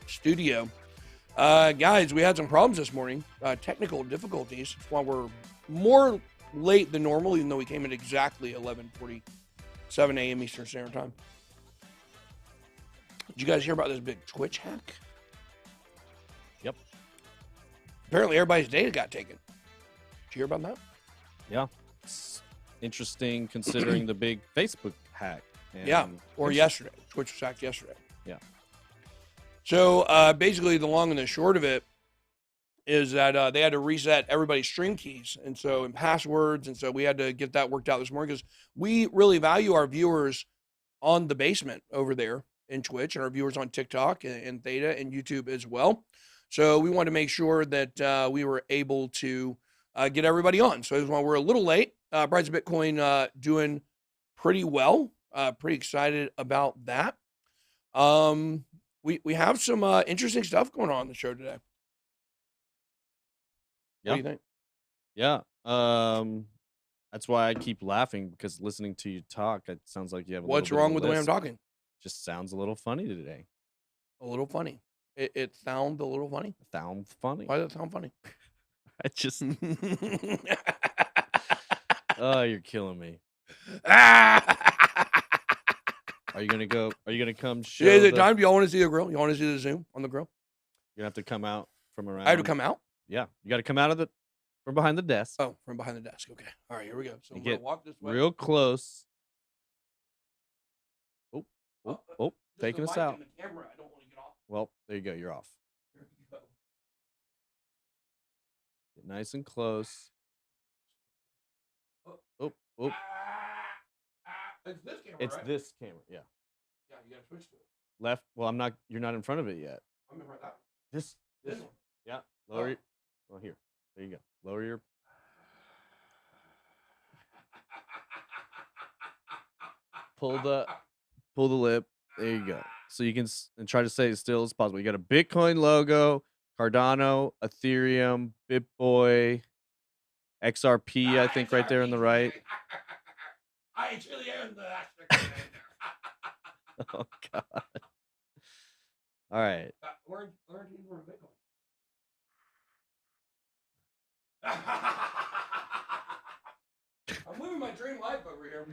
studio. Guys, we had some problems this morning. Technical difficulties. That's why we're more late than normal, even though we came in exactly 11:47 a.m. Eastern Standard Time. Did you guys hear about this big Twitch hack? Yep. Apparently, everybody's data got taken. Did you hear about that? Yeah. It's interesting considering the big Facebook hack. Yeah, or yesterday. Twitch was hacked yesterday. Yeah. So basically, the long and the short of it is that they had to reset everybody's stream keys and passwords, and so we had to get that worked out this morning because we really value our viewers on the basement over there in Twitch and our viewers on TikTok and Theta and YouTube as well. So we wanted to make sure that we were able to get everybody on. So that's why we're a little late. Price of Bitcoin doing pretty well. Pretty excited about that. We have some interesting stuff going on the show today. Yeah. What do you think? Yeah. That's why I keep laughing, because listening to you talk, it sounds like you have a What's little bit wrong of a with the way I'm lisp. talking? Just sounds a little funny today. A little funny. It sounds a little funny. Sounds funny. Why does it sound funny? I just oh, you're killing me. Are you gonna come show? Is it time? Do y'all want to see the grill? You want to see the zoom on the grill? You're gonna have to come out from around. I have to come out? Yeah, you got to come out of from behind the desk. Oh, from behind the desk. Okay. All right, here we go. So And we're gonna get walk this way. real close. Oh, Just taking the us mic out. and the camera, I don't want to get off. Well, there you go. You're off. Here we go. Get nice and close. Oh. It's this camera, It's right? this camera. Yeah. Yeah, you gotta switch to it. Left. Well, I'm not. You're not in front of it yet. I'm in front of that. This. This one. Yeah. Lower. Well, here. There you go. Lower your. Pull the lip. There you go. So you can and try to stay as still as possible. You got a Bitcoin logo, Cardano, Ethereum, BitBoy, XRP. I think right there on the right. I actually am the aspect. Oh God. All right. Orange for Bitcoin. I'm living my dream life over here.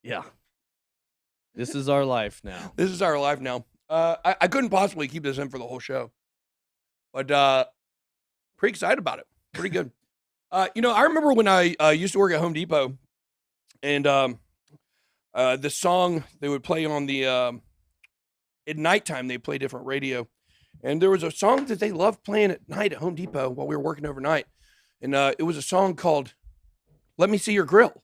Yeah. This is our life now. This is our life now. I couldn't possibly keep this in for the whole show, but pretty excited about it. Pretty good. I remember when I used to work at Home Depot, and the song they would play on the at nighttime, they play different radio, and there was a song that they loved playing at night at Home Depot while we were working overnight, and it was a song called "Let Me See Your Grill."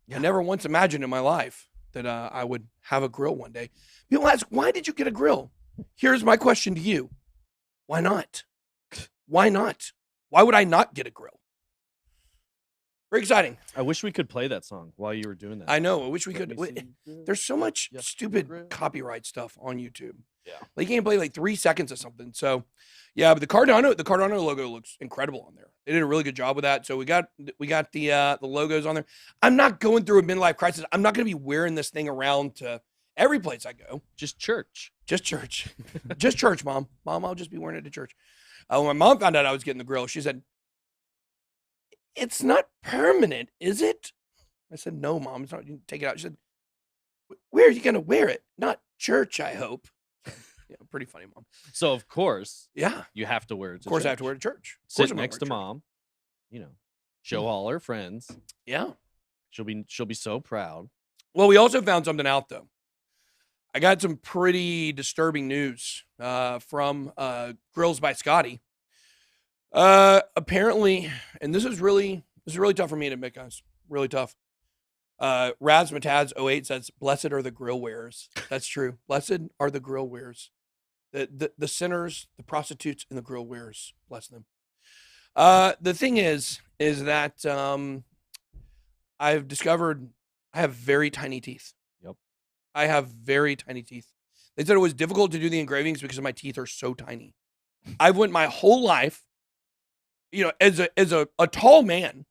Yeah. I never once imagined in my life that I would have a grill one day. People ask, why did you get a grill? Here's my question to you. Why not? Why not? Why would I not get a grill? Very exciting. I wish we could play that song while you were doing that. I know. I wish we could. There's so much stupid copyright stuff on YouTube. Yeah. Like you can't play like 3 seconds of something. So yeah, but the Cardano logo looks incredible on there. They did a really good job with that. So we got the logos on there. I'm not going through a midlife crisis. I'm not going to be wearing this thing around to every place I go. Just church. Just church. Just church, Mom. Mom, I'll just be wearing it to church. When my mom found out I was getting the grill, she said, "It's not permanent, is it?" I said, "No, Mom, it's not. You can take it out." She said, "Where are you going to wear it? Not church, I hope." Yeah, pretty funny, Mom. So of course, yeah, you have to wear it. Of course, I have to wear it to church. Sit next to Mom. Show all her friends. Yeah, she'll be so proud. Well, we also found something out though. I got some pretty disturbing news from Grills by Scotty. Apparently, and this is really tough for me to admit, guys. Really tough. Razmataz08 says, "Blessed are the grill wearers." That's true. Blessed are the grill wearers. The sinners, the prostitutes, and the grill wearers. Bless them. The thing is that I've discovered I have very tiny teeth. Yep. I have very tiny teeth. They said it was difficult to do the engravings because my teeth are so tiny. I've went my whole life, as a tall man,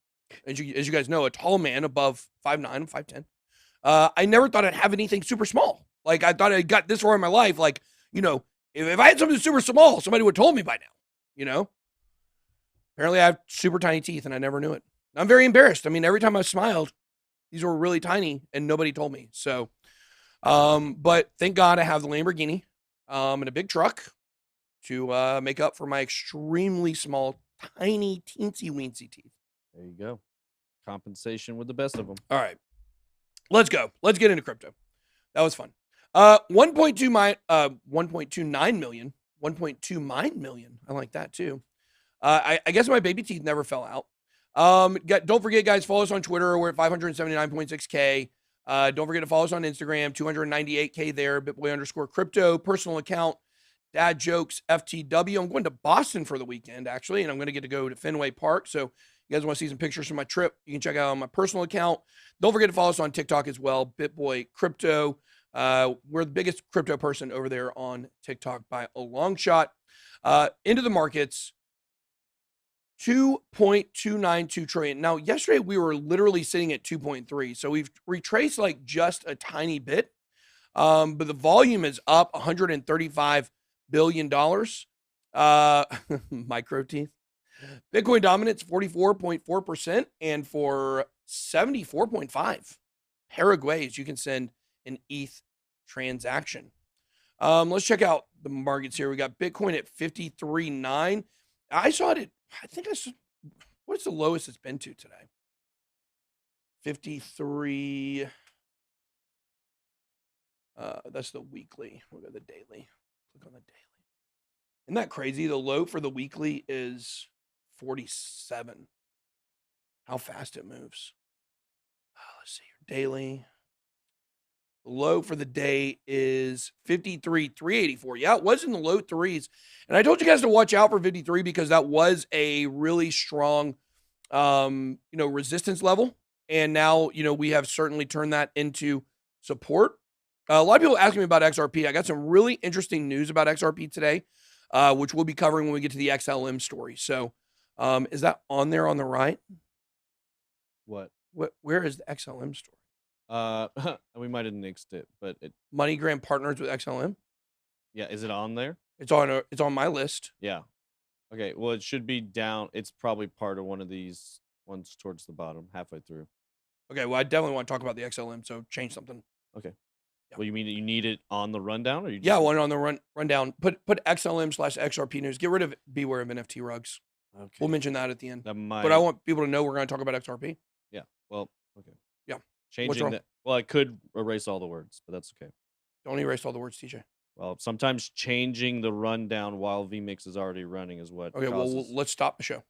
as you guys know, a tall man above 5'9", I'm 5'10". I never thought I'd have anything super small. Like I thought I got this far in my life, like, If I had something super small, somebody would have told me by now, you know? Apparently I have super tiny teeth and I never knew it. I'm very embarrassed. I mean, every time I smiled, these were really tiny and nobody told me. So, but thank God I have the Lamborghini and a big truck to make up for my extremely small, tiny, teensy-weensy teeth. There you go. Compensation with the best of them. All right. Let's go. Let's get into crypto. That was fun. 1.29 million. 1.29 million. I like that too. I guess my baby teeth never fell out. Don't forget, guys, follow us on Twitter. We're at 579.6K. Don't forget to follow us on Instagram, 298K there, bitboy_crypto, personal account, dad jokes, FTW. I'm going to Boston for the weekend, actually, and I'm going to get to go to Fenway Park. So you guys want to see some pictures from my trip, you can check out on my personal account. Don't forget to follow us on TikTok as well, BitBoy Crypto. We're the biggest crypto person over there on TikTok by a long shot. Into the markets, 2.292 trillion. Now, yesterday we were literally sitting at 2.3. So we've retraced like just a tiny bit. But the volume is up $135 billion. Micro teeth. Bitcoin dominance 44.4%, and for 74.5 Paraguays, you can send an ETH transaction. Let's check out the markets here. We got Bitcoin at 53.9. I saw it at, what's the lowest it's been to today? 53. That's the weekly. We'll go to the daily. Click on the daily. Isn't that crazy? The low for the weekly is 47. How fast it moves. Let's see here. Daily. The low for the day is 53,384. Yeah, it was in the low threes. And I told you guys to watch out for 53 because that was a really strong, resistance level. And now, we have certainly turned that into support. A lot of people asking me about XRP. I got some really interesting news about XRP today, which we'll be covering when we get to the XLM story. So, is that on there on the right? What? Where is the XLM story? We might have nixed it, but MoneyGram partners with XLM. Yeah, is it on there? It's on my list. Yeah. Okay. Well, it should be down. It's probably part of one of these ones towards the bottom, halfway through. Okay. Well, I definitely want to talk about the XLM. So change something. Okay. Yeah. Well, you mean you need it on the rundown, or you? Yeah, I want it on the rundown. Put XLM/XRP news. Get rid of Beware of NFT Rugs. Okay. We'll mention that at the end. That might... But I want people to know we're going to talk about XRP. Yeah. Well. Okay. Yeah. Changing that. Well, I could erase all the words, but that's okay. Don't erase all the words, TJ. Well, sometimes changing the rundown while VMix is already running is what. Okay. Causes... Well, let's stop the show.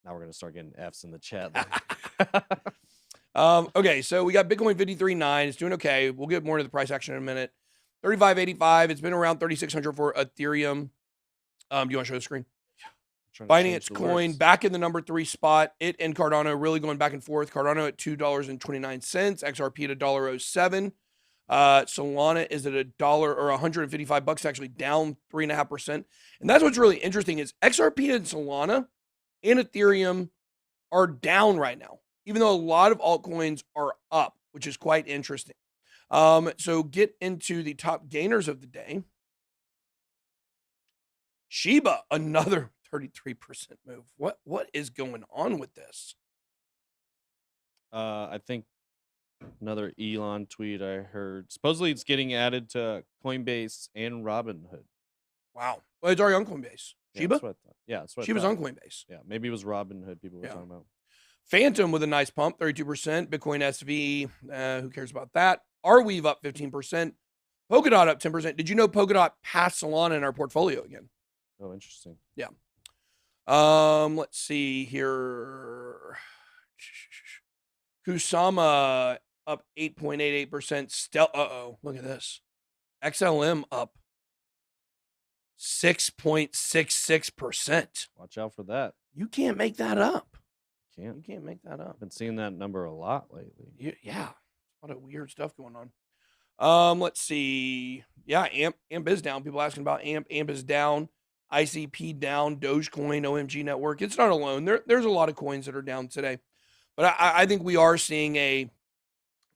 Now we're gonna start getting Fs in the chat. Okay, so we got Bitcoin 53.9. It's doing okay. We'll get more to the price action in a minute. 35.85. It's been around 3,600 for Ethereum. Do you want to show the screen? Yeah. Binance Coin back in the number 3 spot. It and Cardano really going back and forth. Cardano at $2.29. XRP at $1.07. Solana is at $1 or $155, actually down 3.5%. And that's what's really interesting is XRP and Solana and Ethereum are down right now, even though a lot of altcoins are up, which is quite interesting. So get into the top gainers of the day. Shiba, another 33% move. What is going on with this? I think another Elon tweet I heard. Supposedly it's getting added to Coinbase and Robinhood. Wow. Well, it's already on Coinbase. Shiba? That's what I thought. Yeah, that's what Shiba's on Coinbase. Yeah, maybe it was Robinhood people were talking about. Phantom with a nice pump, 32%. Bitcoin SV, who cares about that? Arweave up 15%. Polkadot up 10%. Did you know Polkadot passed Solana in our portfolio again? Oh, interesting. Yeah. Let's see here. Kusama up 8.88%. Look at this. XLM up 6.66%. Watch out for that. You can't make that up. You can't make that up. I've been seeing that number a lot lately. Yeah. A lot of weird stuff going on. Let's see. Yeah, AMP is down. People asking about AMP. AMP is down. ICP down. Dogecoin, OMG Network. It's not alone. There's a lot of coins that are down today. But I think we are seeing a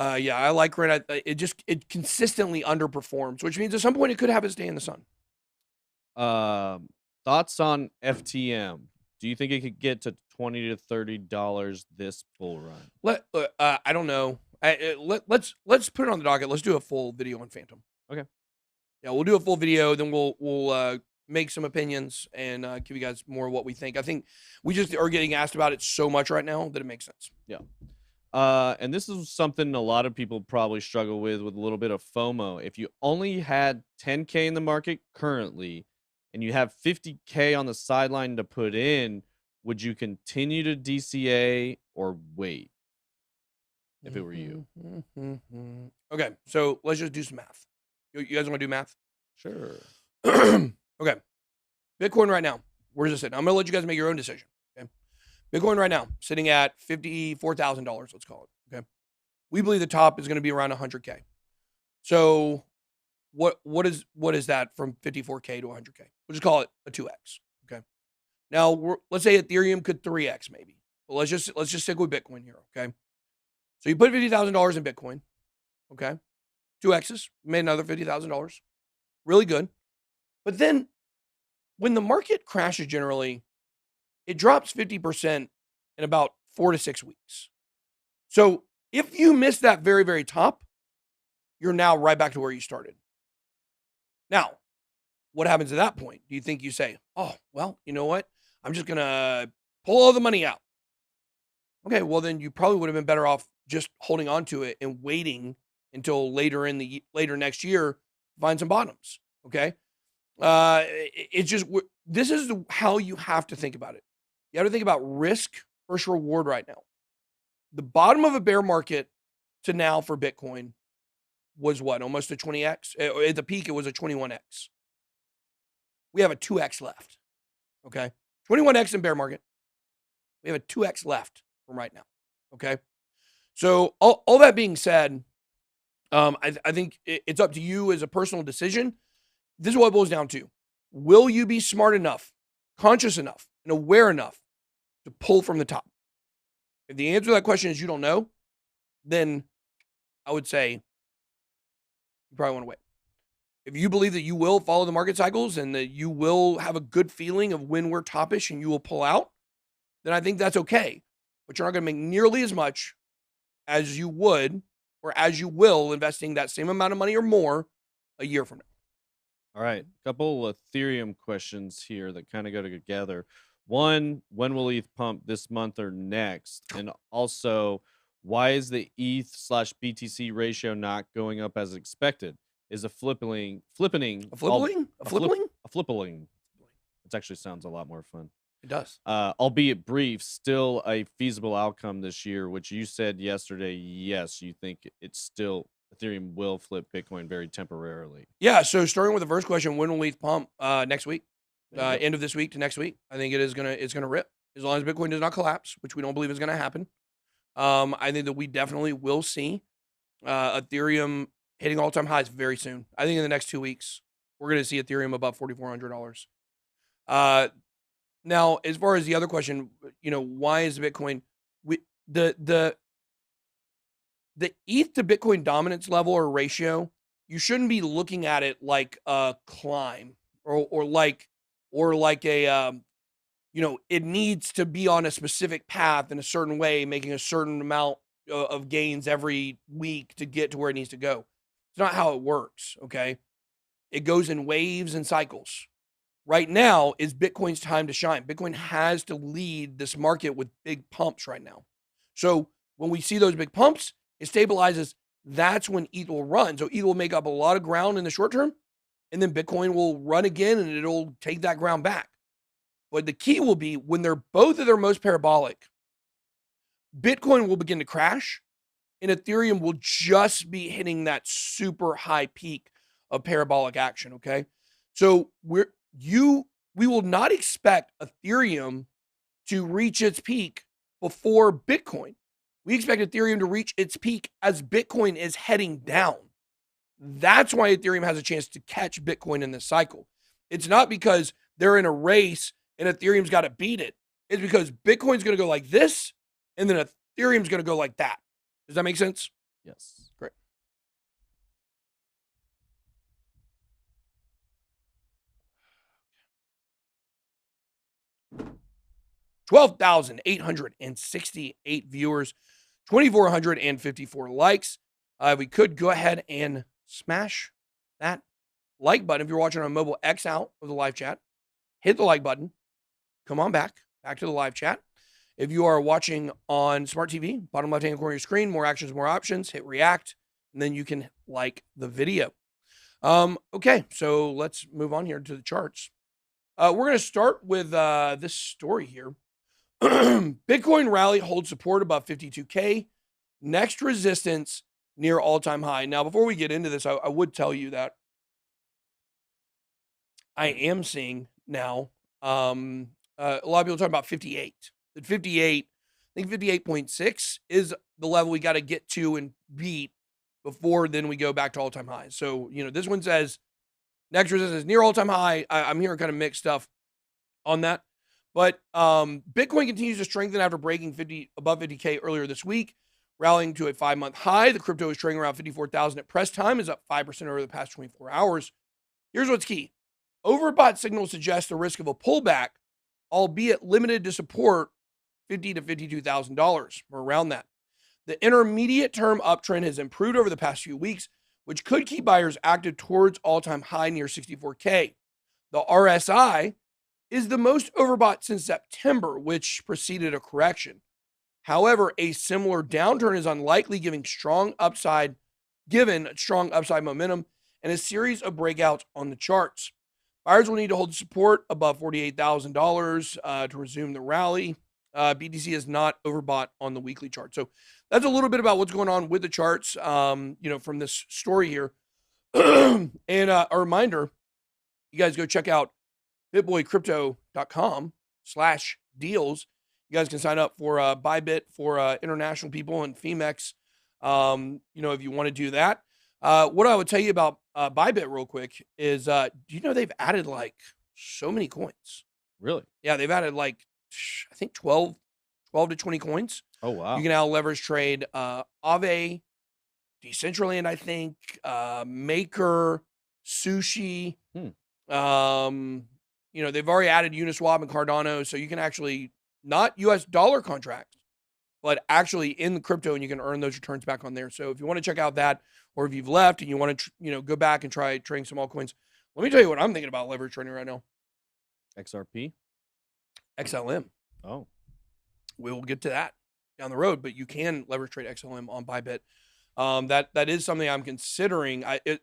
Yeah, I like Rent. It consistently underperforms, which means at some point it could have its day in the sun. Thoughts on FTM? Do you think it could get to $20 to $30 this bull run? I don't know. Let's put it on the docket. Let's do a full video on Phantom. Okay. Yeah, we'll do a full video. Then we'll make some opinions and give you guys more of what we think. I think we just are getting asked about it so much right now that it makes sense. Yeah. And this is something a lot of people probably struggle with a little bit of FOMO. If you only had 10K in the market currently and you have 50K on the sideline to put in, would you continue to DCA or wait if it were you? Okay, so let's just do some math. You guys want to do math? Sure. Okay. Bitcoin right now, where's this at? I'm going to let you guys make your own decision. Okay. Bitcoin right now, sitting at $54,000, let's call it. Okay. We believe the top is going to be around 100K. So what is that from 54K to 100K? We'll just call it a 2x. Okay. Now let's say Ethereum could 3x maybe. But let's just stick with Bitcoin here. Okay. So you put $50,000 in Bitcoin. Okay. 2x's, made another $50,000. Really good. But then when the market crashes generally, it drops 50% in about 4 to 6 weeks. So if you miss that very, very top, you're now right back to where you started. Now, what happens at that point? Do you think you say, oh, well, you know what? I'm just going to pull all the money out. Okay, well, then you probably would have been better off just holding on to it and waiting until later next year to find some bottoms. Okay. It's just, this is how you have to think about it. You have to think about risk versus reward right now. The bottom of a bear market to now for Bitcoin was what? Almost a 20x. At the peak, it was a 21x. We have a 2x left. Okay. 21x in bear market. We have a 2x left from right now. Okay. So all that being said, I think it's up to you as a personal decision. This is what it boils down to. Will you be smart enough, conscious enough, and aware enough to pull from the top? If the answer to that question is you don't know, then I would say you probably want to wait. If you believe that you will follow the market cycles and that you will have a good feeling of when we're toppish and you will pull out, then I think that's okay. But you're not going to make nearly as much as you would or as you will investing that same amount of money or more a year from now. All right. A couple Ethereum questions here that kind of go together. One, when will ETH pump, this month or next? And also, why is the ETH/BTC ratio not going up as expected? Is a flippening? It actually sounds a lot more fun. It does. Albeit brief, still a feasible outcome this year, which you said yesterday, yes, you think it's still, Ethereum will flip Bitcoin very temporarily. Yeah, so starting with the first question, when will ETH pump? Next week. End of this week to next week. I think it's gonna rip. As long as Bitcoin does not collapse, which we don't believe is gonna happen. I think that we definitely will see Ethereum hitting all-time highs very soon. I think in the next 2 weeks, we're gonna see Ethereum above $4,400. Now, as far as the other question, why is Bitcoin the ETH to Bitcoin dominance level or ratio? You shouldn't be looking at it like a climb or like a it needs to be on a specific path in a certain way, making a certain amount of gains every week to get to where it needs to go. It's not how it works. Okay, it goes in waves and cycles. Right now is Bitcoin's time to shine. Bitcoin has to lead this market with big pumps right now. So when we see those big pumps, it stabilizes. That's when ETH will run. So ETH will make up a lot of ground in the short term, and then Bitcoin will run again and it'll take that ground back. But the key will be when they're both at their most parabolic, Bitcoin will begin to crash and Ethereum will just be hitting that super high peak of parabolic action. Okay. So we will not expect Ethereum to reach its peak before Bitcoin. We expect Ethereum to reach its peak as Bitcoin is heading down. That's why Ethereum has a chance to catch Bitcoin in this cycle. It's not because they're in a race and Ethereum's got to beat it. It's because Bitcoin's going to go like this and then Ethereum's going to go like that. Does that make sense? Yes. Great. $12,868 viewers, 2,454 likes. We could go ahead and smash that like button. If you're watching on mobile, X out of the live chat, hit the like button. Come on back to the live chat. If you are watching on smart TV, bottom left-hand corner of your screen, more actions, more options, hit react, and then you can like the video. Okay, so let's move on here to the charts. We're going to start with this story here. Bitcoin rally holds support above 52K. Next resistance near all-time high. Now, before we get into this, I would tell you that I am seeing now a lot of people talking about 58. At 58, I think 58.6 is the level we got to get to and beat before then we go back to all-time highs. So, this one says next resistance near all-time high. I'm hearing kind of mixed stuff on that. But Bitcoin continues to strengthen after breaking above 50K earlier this week, rallying to a 5-month high. The crypto is trading around 54,000 at press time, is up 5% over the past 24 hours. Here's what's key. Overbought signals suggest the risk of a pullback, albeit limited to support $50,000 to $52,000, or around that. The intermediate term uptrend has improved over the past few weeks, which could keep buyers active towards all-time high near 64K. The RSI is the most overbought since September, which preceded a correction. However, a similar downturn is unlikely given strong upside momentum and a series of breakouts on the charts. Buyers will need to hold support above $48,000 to resume the rally. BTC is not overbought on the weekly chart. So that's a little bit about what's going on with the charts, from this story here. And a reminder, you guys go check out bitboycrypto.com/deals. You guys can sign up for ByBit for international people and Femex. If you want to do that. What I would tell you about ByBit real quick is, do you know they've added like so many coins? Really? Yeah, they've added like, I think 12 to 20 coins. Oh, wow. You can now leverage trade Aave, Decentraland, I think, Maker, Sushi. They've already added Uniswap and Cardano, so you can actually, not US dollar contracts, but actually in the crypto, and you can earn those returns back on there. So if you want to check out that, or if you've left and you want to, go back and try trading some altcoins, let me tell you what I'm thinking about leverage trading right now. XRP? XLM. Oh. We'll get to that down the road, but you can leverage trade XLM on ByBit. That is something I'm considering. For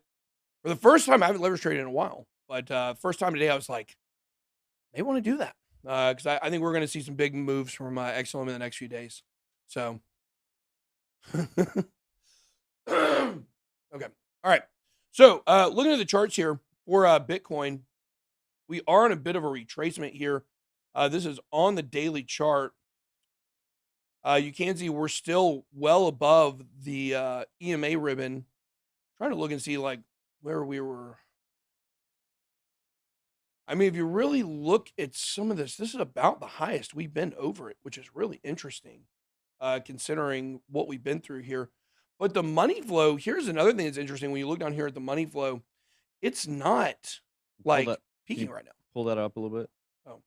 the first time, I haven't leverage traded in a while, but first time today, I was like, they want to do that because I think we're going to see some big moves from XLM in the next few days. So, okay, all right. So, looking at the charts here for Bitcoin, we are on a bit of a retracement here. This is on the daily chart. You can see we're still well above the EMA ribbon. Trying to look and see like where we were. I mean, if you really look at some of this is about the highest we've been over it, which is really interesting, considering what we've been through here. But the money flow, here's another thing that's interesting. When you look down here at the money flow, it's not like peaking right now. Pull that up a little bit. Oh.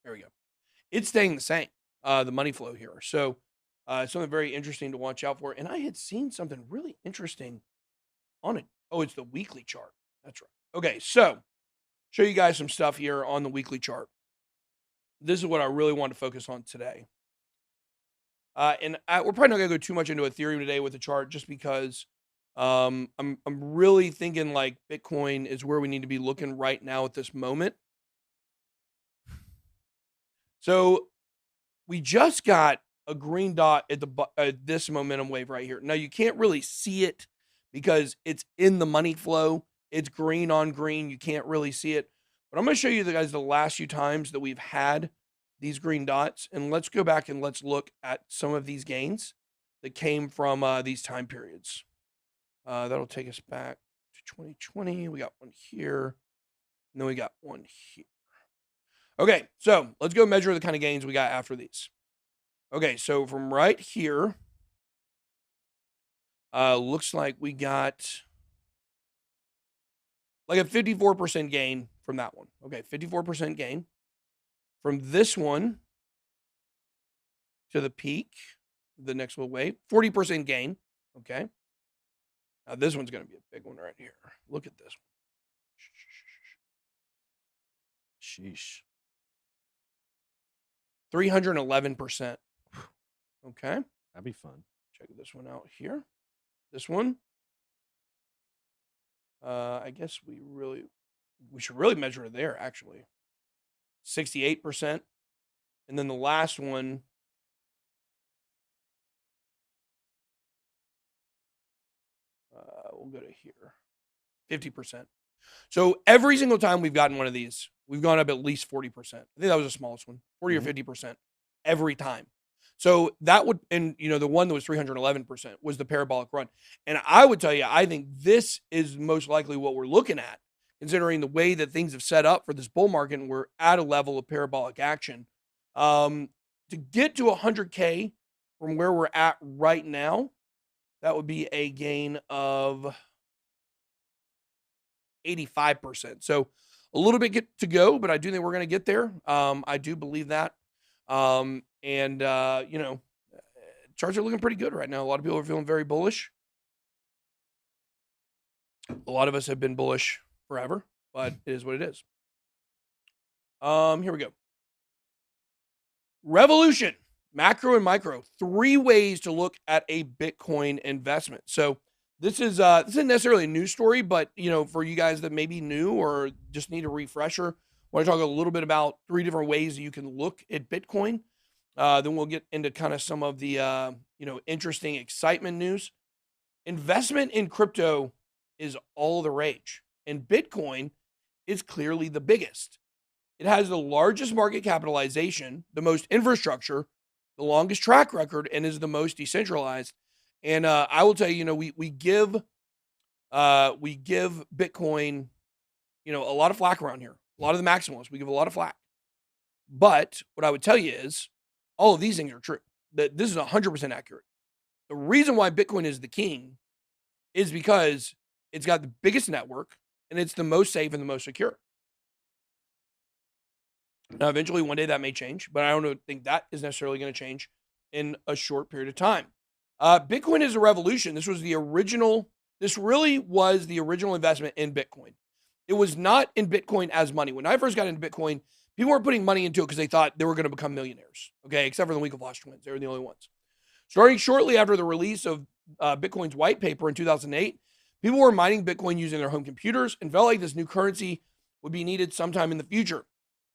There we go. It's staying the same, the money flow here. So something very interesting to watch out for. And I had seen something really interesting on it. Oh, it's the weekly chart. That's right. Okay, so show you guys some stuff here on the weekly chart. This is what I really want to focus on today. We're probably not going to go too much into Ethereum today with the chart just because I'm really thinking like Bitcoin is where we need to be looking right now at this moment. So we just got a green dot at this momentum wave right here. Now you can't really see it because it's in the money flow. It's green on green. You can't really see it. But I'm going to show you guys the last few times that we've had these green dots. And let's go back and let's look at some of these gains that came from these time periods. That'll take us back to 2020. We got one here. And then we got one here. Okay, so let's go measure the kind of gains we got after these. Okay, so from right here, looks like we got like a 54% gain from that one. Okay, 54% gain. From this one to the peak, the next little wave, 40% gain. Okay. Now this one's going to be a big one right here. Look at this one. Sheesh. 311%. Okay. That'd be fun. Check this one out here. This one. I guess we should really measure it there, actually. 68%. And then the last one, we'll go to here, 50%. So every single time we've gotten one of these, we've gone up at least 40%. I think that was the smallest one, 40 or 50% every time. So that would, and the one that was 311% was the parabolic run. And I would tell you, I think this is most likely what we're looking at, considering the way that things have set up for this bull market, and we're at a level of parabolic action. To get to 100K from where we're at right now, that would be a gain of 85%. So a little bit to go, but I do think we're going to get there. I do believe that. Charts are looking pretty good right now. A lot of people are feeling very bullish. A lot of us have been bullish forever, but it is what it is. Here we go. Revolution, macro and micro, 3 ways to look at a Bitcoin investment. So this isn't necessarily a news story, but for you guys that may be new or just need a refresher, I want to talk a little bit about 3 different ways that you can look at Bitcoin. Then we'll get into kind of some of the interesting excitement news. Investment in crypto is all the rage, and Bitcoin is clearly the biggest. It has the largest market capitalization, the most infrastructure, the longest track record, and is the most decentralized. And I will tell you, we give Bitcoin, a lot of flack around here. A lot of the maximalists, we give a lot of flack. But what I would tell you is all of these things are true. That this is 100% accurate. The reason why Bitcoin is the king is because it's got the biggest network and it's the most safe and the most secure. Now, eventually, one day that may change, but I don't think that is necessarily going to change in a short period of time. Bitcoin is a revolution. This really was the original investment in Bitcoin. It was not in Bitcoin as money. When I first got into Bitcoin, people weren't putting money into it because they thought they were going to become millionaires. Okay, except for the Week of Lost Twins. They were the only ones. Starting shortly after the release of Bitcoin's white paper in 2008, people were mining Bitcoin using their home computers and felt like this new currency would be needed sometime in the future.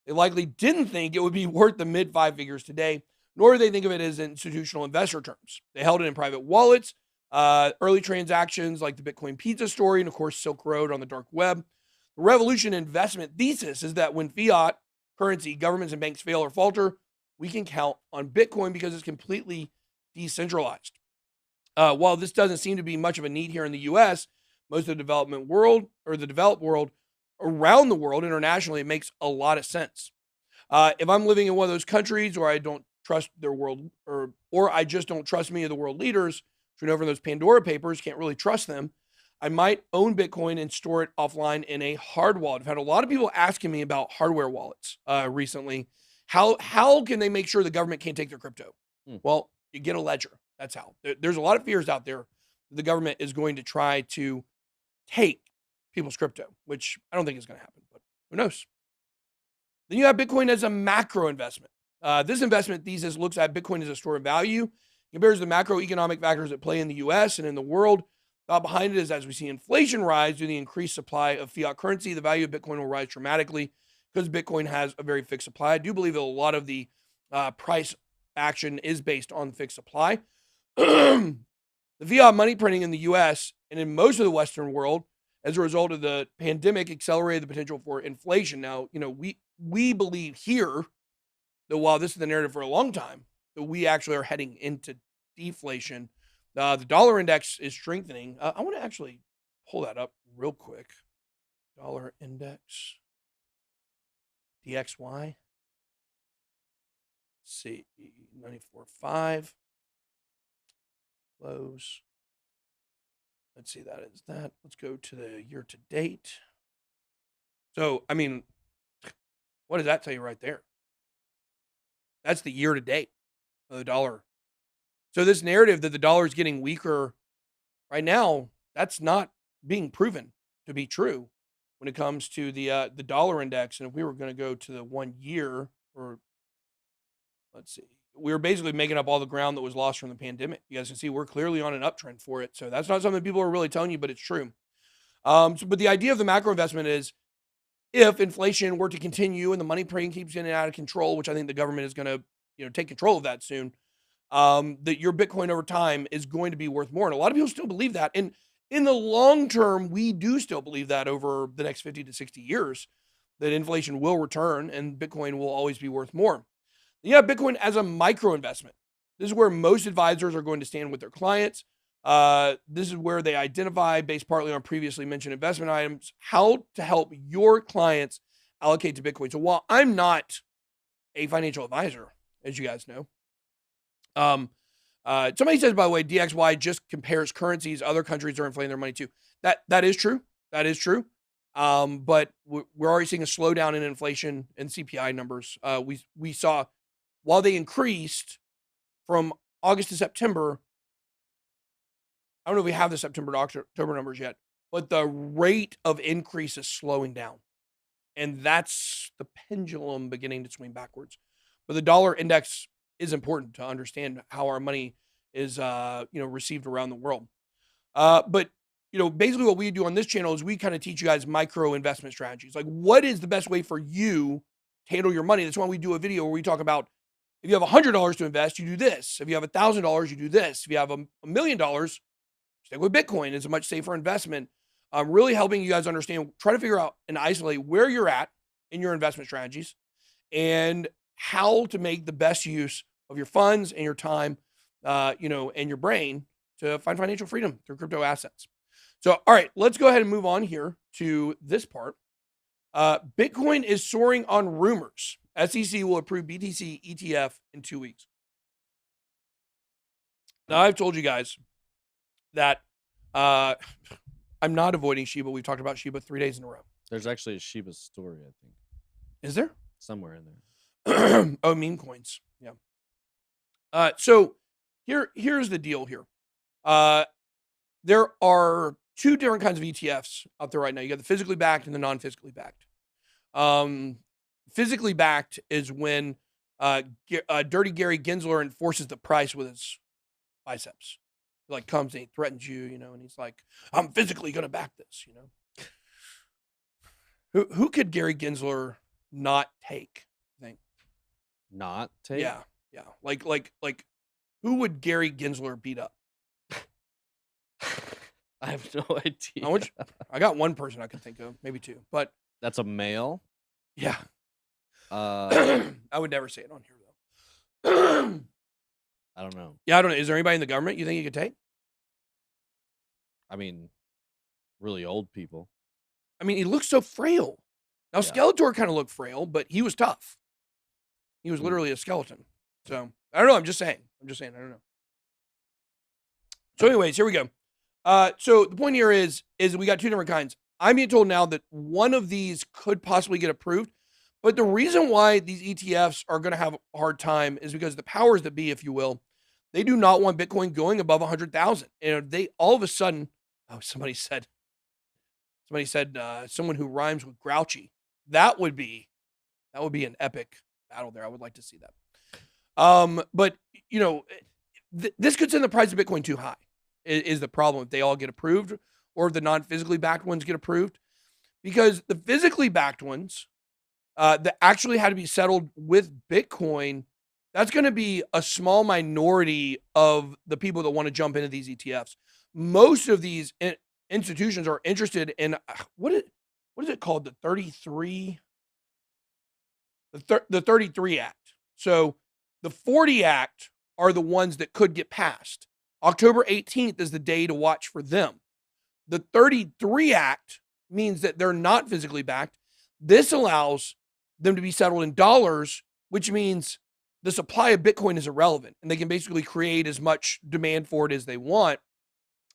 They likely didn't think it would be worth the mid 5 figures today, nor did they think of it as institutional investor terms. They held it in private wallets, early transactions like the Bitcoin pizza story, and of course, Silk Road on the dark web. The revolution investment thesis is that when fiat currency, governments and banks fail or falter, we can count on Bitcoin because it's completely decentralized. While this doesn't seem to be much of a need here in the US, most of the developed world around the world internationally, it makes a lot of sense. If I'm living in one of those countries where I don't trust their world or I just don't trust many of the world leaders, which we know from those Pandora papers, can't really trust them, I might own Bitcoin and store it offline in a hard wallet. I've had a lot of people asking me about hardware wallets recently. How can they make sure the government can't take their crypto? Well, you get a ledger. That's how. There's a lot of fears out there that the government is going to try to take people's crypto, which I don't think is going to happen, but who knows? Then you have Bitcoin as a macro investment. This investment thesis looks at Bitcoin as a store of value, compares the macroeconomic factors at play in the US and in the world. Behind it is, as we see inflation rise due to the increased supply of fiat currency, the value of Bitcoin will rise dramatically because Bitcoin has a very fixed supply. I do believe that a lot of the price action is based on fixed supply. The fiat money printing in the US and in most of the Western world as a result of the pandemic accelerated the potential for inflation. Now, we believe here that while this is the narrative for a long time, that we actually are heading into deflation. The dollar index is strengthening. I want to actually pull that up real quick. Dollar index, DXY. see, 94.5. Close. Let's see, that is that. Let's go to the year to date. So, I mean, what does that tell you right there? That's the year to date of the dollar. So this narrative that the dollar is getting weaker right now, that's not being proven to be true when it comes to the dollar index. And if we were going to go to the 1 year, or let's see, we were basically making up all the ground that was lost from the pandemic. You guys can see we're clearly on an uptrend for it. So that's not something people are really telling you, but it's true. But the idea of the macro investment is, if inflation were to continue and the money printing keeps getting out of control, which I think the government is going to, take control of that soon, that your Bitcoin over time is going to be worth more. And a lot of people still believe that. And in the long term, we do still believe that over the next 50 to 60 years, that inflation will return and Bitcoin will always be worth more. You have Bitcoin as a micro investment. This is where most advisors are going to stand with their clients. This is where they identify, based partly on previously mentioned investment items, how to help your clients allocate to Bitcoin. So while I'm not a financial advisor, as you guys know, somebody says, by the way, DXY just compares currencies. Other countries are inflating their money too. That is true. That is true. But we're already seeing a slowdown in inflation and CPI numbers. We saw, while they increased from August to September, I don't know if we have the September to October numbers yet, but the rate of increase is slowing down. And that's the pendulum beginning to swing backwards. But the dollar index is important to understand how our money is, received around the world. But basically what we do on this channel is we kind of teach you guys micro investment strategies. Like, what is the best way for you to handle your money? That's why we do a video where we talk about, if you have $100 to invest, you do this. If you have $1,000, you do this. If you have $1 million, stick with Bitcoin. It's a much safer investment. Really helping you guys understand, try to figure out and isolate where you're at in your investment strategies and how to make the best use of your funds and your time, and your brain to find financial freedom through crypto assets. So, all right, let's go ahead and move on here to this part. Bitcoin is soaring on rumors. SEC will approve BTC ETF in 2 weeks. Now, I've told you guys that I'm not avoiding Shiba. We've talked about Shiba 3 days in a row. There's actually a Shiba story, I think. Is there? Somewhere in there. Oh, meme coins. Yeah. So here's the deal here. There are two different kinds of ETFs out there right now. You got the physically backed and the non-physically backed. Physically backed is when Dirty Gary Gensler enforces the price with his biceps. He like comes and he threatens you, and he's like, I'm physically going to back this, Who could Gary Gensler not take, I think? Not take? Yeah. Like who would Gary Gensler beat up? I have no idea. I got one person I can think of, maybe two, but that's a male? Yeah. I would never say it on here though. I don't know. Yeah, I don't know. Is there anybody in the government you think you could take? I mean, really old people. I mean, he looks so frail. Now, Yeah. Skeletor kind of looked frail, but he was tough. He was literally a skeleton. So, I don't know. I'm just saying. I don't know. So, anyways, here we go. So, the point here is we got two different kinds. I'm being told now that one of these could possibly get approved. But the reason why these ETFs are going to have a hard time is because the powers that be, if you will, they do not want Bitcoin going above 100,000. And they all of a sudden, somebody said, someone who rhymes with grouchy. That would be an epic battle there. I would like to see that. But this could send the price of Bitcoin too high. Is the problem if they all get approved, or if the non-physically backed ones get approved? Because the physically backed ones that actually had to be settled with Bitcoin, that's going to be a small minority of the people that want to jump into these ETFs. Most of these institutions are interested in what is it called? The 33 Act. So the 40 Act are the ones that could get passed. October 18th is the day to watch for them. The 33 Act means that they're not physically backed. This allows them to be settled in dollars, which means the supply of Bitcoin is irrelevant, and they can basically create as much demand for it as they want,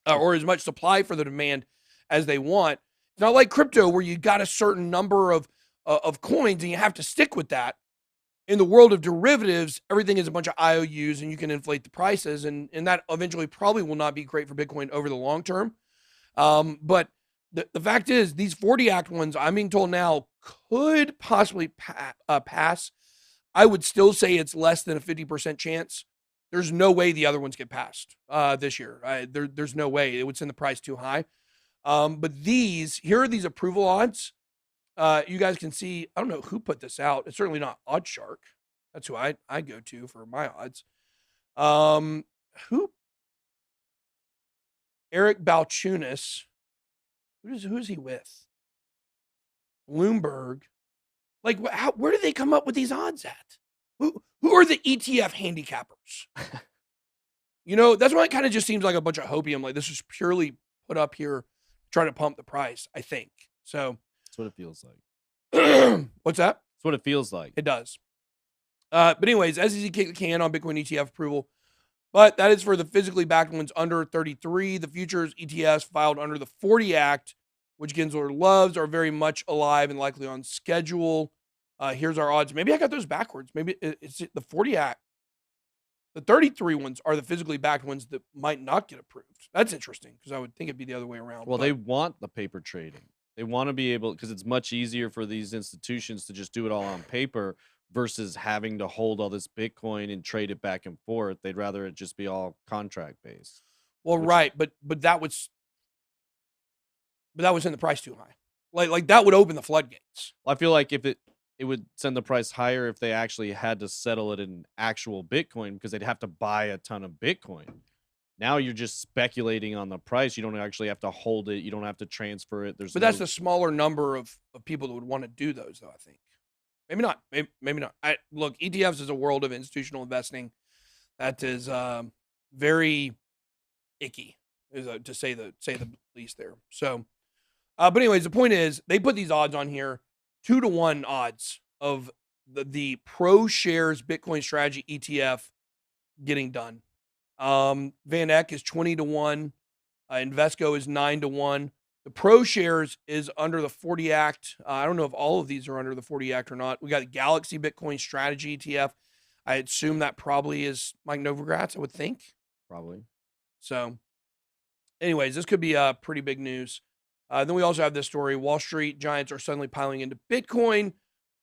or as much supply for the demand as they want. It's not like crypto where you got a certain number of coins and you have to stick with that. In the world of derivatives, everything is a bunch of IOUs and you can inflate the prices, and that eventually probably will not be great for Bitcoin over the long term. But the fact is, these 40 Act ones, I'm being told now, could possibly pass. I would still say it's less than a 50% chance. There's no way the other ones get passed this year. There's no way. It would send the price too high. But here are these approval odds. You guys can see, I don't know who put this out. It's certainly not OddShark. That's who I go to for my odds. Eric Balchunas. Who's he with? Bloomberg. Like, where do they come up with these odds at? Who are the ETF handicappers? That's why it kind of just seems like a bunch of hopium. Like, this was purely put up here trying to pump the price, I think. So that's what it feels like. What's that? That's what it feels like. It does. But anyways, SEC kicked the can on Bitcoin ETF approval. But that is for the physically backed ones under 33. The futures ETFs filed under the 40 Act, which Gensler loves, are very much alive and likely on schedule. Here's our odds. Maybe I got those backwards. Maybe it's the 40 Act. The 33 ones are the physically backed ones that might not get approved. That's interesting because I would think it'd be the other way around. Well, they want the paper trading. They want to be able, because it's much easier for these institutions to just do it all on paper versus having to hold all this Bitcoin and trade it back and forth. They'd rather it just be all contract based. Well, right, but that would send the price too high. Like that would open the floodgates. Well, I feel like if it would send the price higher if they actually had to settle it in actual Bitcoin, because they'd have to buy a ton of Bitcoin. Now you're just speculating on the price. You don't actually have to hold it. You don't have to transfer it. But that's the smaller number of people that would want to do those, though, I think. Maybe not. Maybe not. Look, ETFs is a world of institutional investing that is very icky, to say the least there. So, but anyways, the point is they put these odds on here, 2-to-1 odds of the Pro Shares Bitcoin Strategy ETF getting done. Van Eck is 20-to-1. Invesco is 9-to-1. The Pro Shares is under the 40 Act. I don't know if all of these are under the 40 Act or not. We got the Galaxy Bitcoin Strategy ETF. I assume that probably is Mike Novogratz, I would think. Probably. So, anyways, this could be pretty big news. Then we also have this story. Wall Street giants are suddenly piling into Bitcoin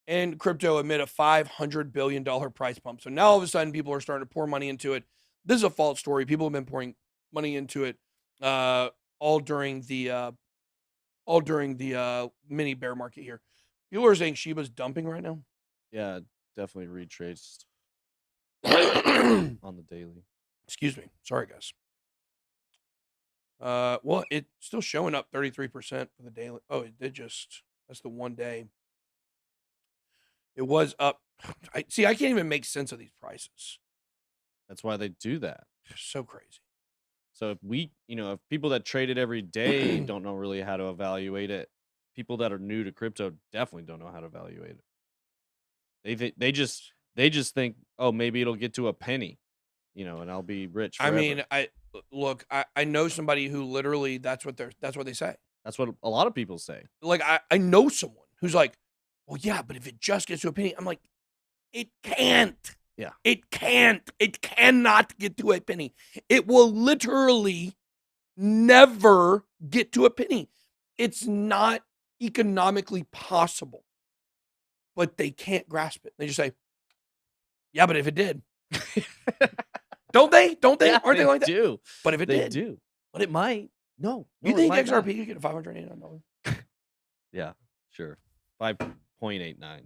and crypto amid a $500 billion price pump. So now all of a sudden people are starting to pour money into it. This is a false story. People have been pouring money into it all during the mini bear market here. People are saying Shiba's dumping right now. Yeah, definitely retraced on the daily. Excuse me. Sorry, guys. Well, it's still showing up 33% for the daily. Oh, it did just. That's the 1 day. It was up. I can't even make sense of these prices. That's why they do that. So crazy. So if people that trade it every day don't know really how to evaluate it, people that are new to crypto definitely don't know how to evaluate it. They just think, oh, maybe it'll get to a penny, and I'll be rich forever. I mean, I know somebody who literally that's what they say. That's what a lot of people say. Like I know someone who's like, well, yeah, but if it just gets to a penny, I'm like, it can't. Yeah. It can't. It cannot get to a penny. It will literally never get to a penny. It's not economically possible. But they can't grasp it. They just say, yeah, but if it did. Don't they? Don't they? Yeah, Aren't they like that? Do. But if it They did. do. But it might. No. You think XRP could get a $589? Yeah, sure. 5.89.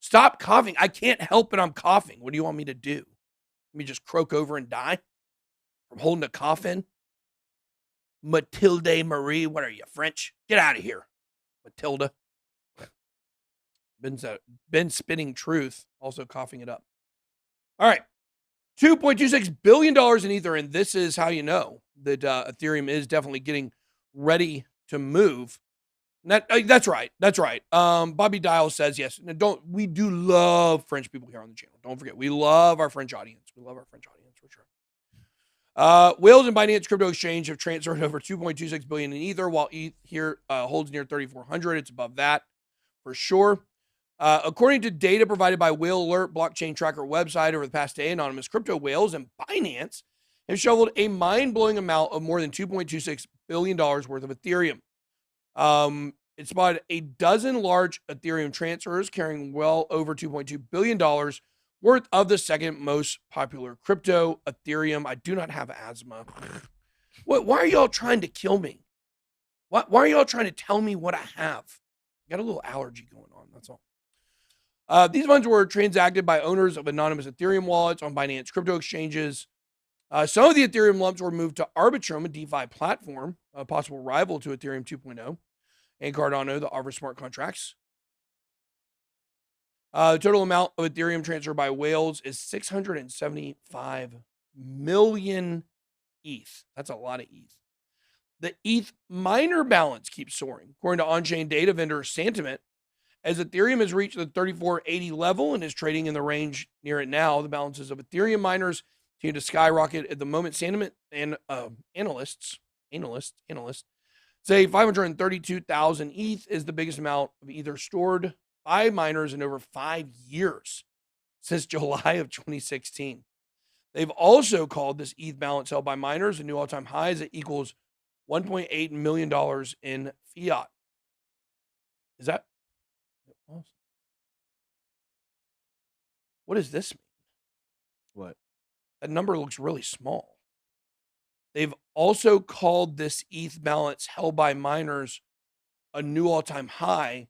Stop coughing. I can't help it. I'm coughing. What do you want me to do? Let me just croak over and die from holding a cough in? Matilde Marie. What are you, French? Get out of here, Matilda. Ben spitting truth, also coughing it up. All right. $2.26 billion in Ether. And this is how you know that Ethereum is definitely getting ready to move. That's right. That's right. Bobby Dial says yes. We do love French people here on the channel. Don't forget, we love our French audience. We love our French audience for sure. Whales and Binance Crypto Exchange have transferred over 2.26 billion in Ether, while ETH here holds near 3,400. It's above that for sure. According to data provided by Whale Alert blockchain tracker website over the past day, anonymous crypto whales and Binance have shoveled a mind-blowing amount of more than $2.26 billion worth of Ethereum. It spotted a dozen large Ethereum transfers carrying well over $2.2 billion worth of the second most popular crypto, Ethereum. I do not have asthma. Why are y'all trying to kill me? Why are y'all trying to tell me what I have? I got a little allergy going on, that's all. These funds were transacted by owners of anonymous Ethereum wallets on Binance crypto exchanges. Some of the Ethereum lumps were moved to Arbitrum, a DeFi platform, a possible rival to Ethereum 2.0, and Cardano that offers smart contracts. The total amount of Ethereum transferred by whales is 675 million ETH. That's a lot of ETH. The ETH miner balance keeps soaring, according to on-chain data vendor Sentiment. As Ethereum has reached the 3480 level and is trading in the range near it now, the balances of Ethereum miners continue to skyrocket at the moment. Sentiment and analysts say 532,000 ETH is the biggest amount of Ether stored by miners in over 5 years, since July of 2016. They've also called this ETH balance held by miners a new all-time high, as it equals $1.8 million in fiat. Is that? What does this mean? What? That number looks really small. They've also called this ETH balance held by miners a new all-time high.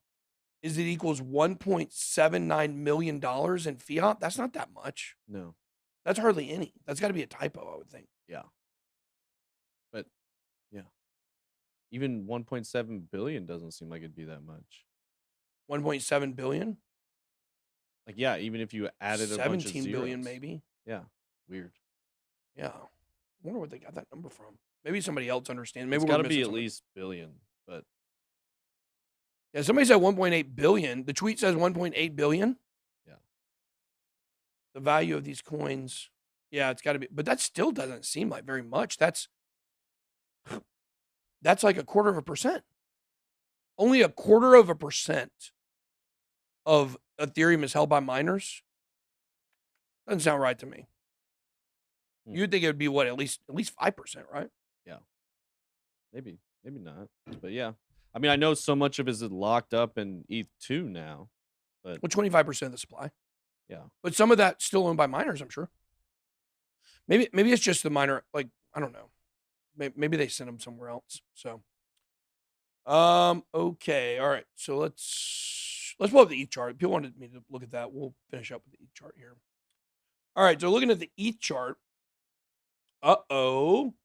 Is it equals $1.79 million in fiat? That's not that much. No. That's hardly any. That's got to be a typo, I would think. Yeah. But, yeah. Even 1.7 billion doesn't seem like it'd be that much. 1.7 billion? Like, yeah, even if you added a bunch of 17 billion, zeros. maybe. Yeah. Weird. Yeah. I wonder where they got that number from. Maybe somebody else understands. Maybe It's we're got to missing be at something. least billion, but Yeah, somebody said 1.8 billion. The tweet says 1.8 billion. yeah. The value of these coins. Yeah, it's got to be. But that still doesn't seem like very much. That's like 1/4%. Only 1/4% of Ethereum is held by miners. Doesn't sound right to me. You'd think it would be what, at least 5%, right? Yeah. Maybe not. But yeah. I mean, I know so much of it is locked up in ETH2 now, but Well, 25% of the supply. yeah. But some of that's still owned by miners, I'm sure. Maybe it's just the miner, like, I don't know. Maybe they sent them somewhere else. So okay, all right. So let's pull up the ETH chart. People wanted me to look at that. We'll finish up with the ETH chart here. All right, so looking at the ETH chart. Uh-oh,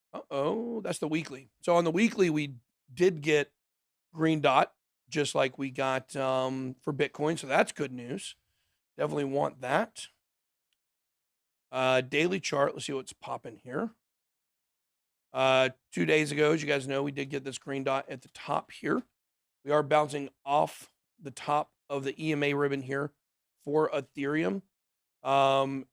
that's the weekly. So on the weekly, we did get green dot, just like we got for Bitcoin. So that's good news. Definitely want that. Daily chart. Let's see what's popping here. 2 days ago, as you guys know, we did get this green dot at the top here. We are bouncing off the top of the EMA ribbon here for Ethereum.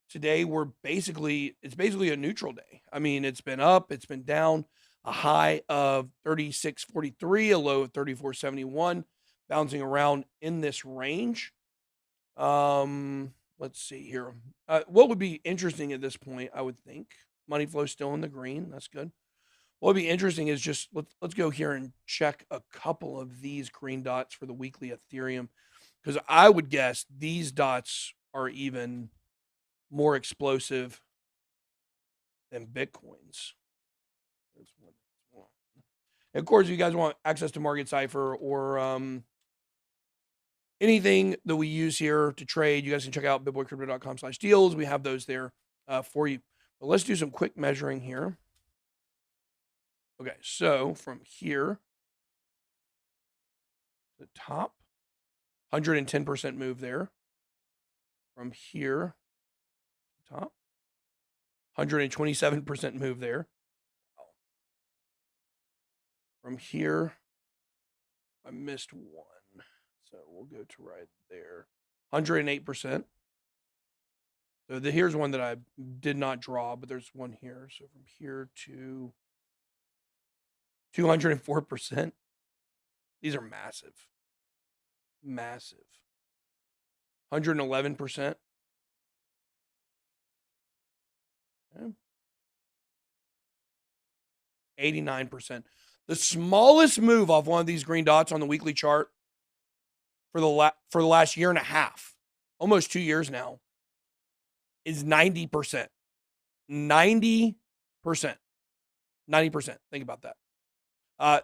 Today it's basically a neutral day. I mean, it's been up, it's been down, a high of 36.43, a low of 34.71, bouncing around in this range. Let's see here. What would be interesting at this point, I would think, money flow still in the green. That's good. What would be interesting is just let's go here and check a couple of these green dots for the weekly Ethereum, because I would guess these dots are even more explosive than Bitcoin's. There's one. And of course, if you guys want access to Market Cipher or anything that we use here to trade, you guys can check out bitboycrypto.com/deals. We have those there for you. But let's do some quick measuring here. Okay, so from here to the top, 110% move there. From here to top, 127% move there. From here I missed one. So we'll go to right there. 108%. So here's one that I did not draw, but there's one here. So from here to 204%. These are massive. Massive. 111%. Okay. 89%. The smallest move off one of these green dots on the weekly chart for the last year and a half, almost 2 years now, is 90%. 90%. 90%. Think about that.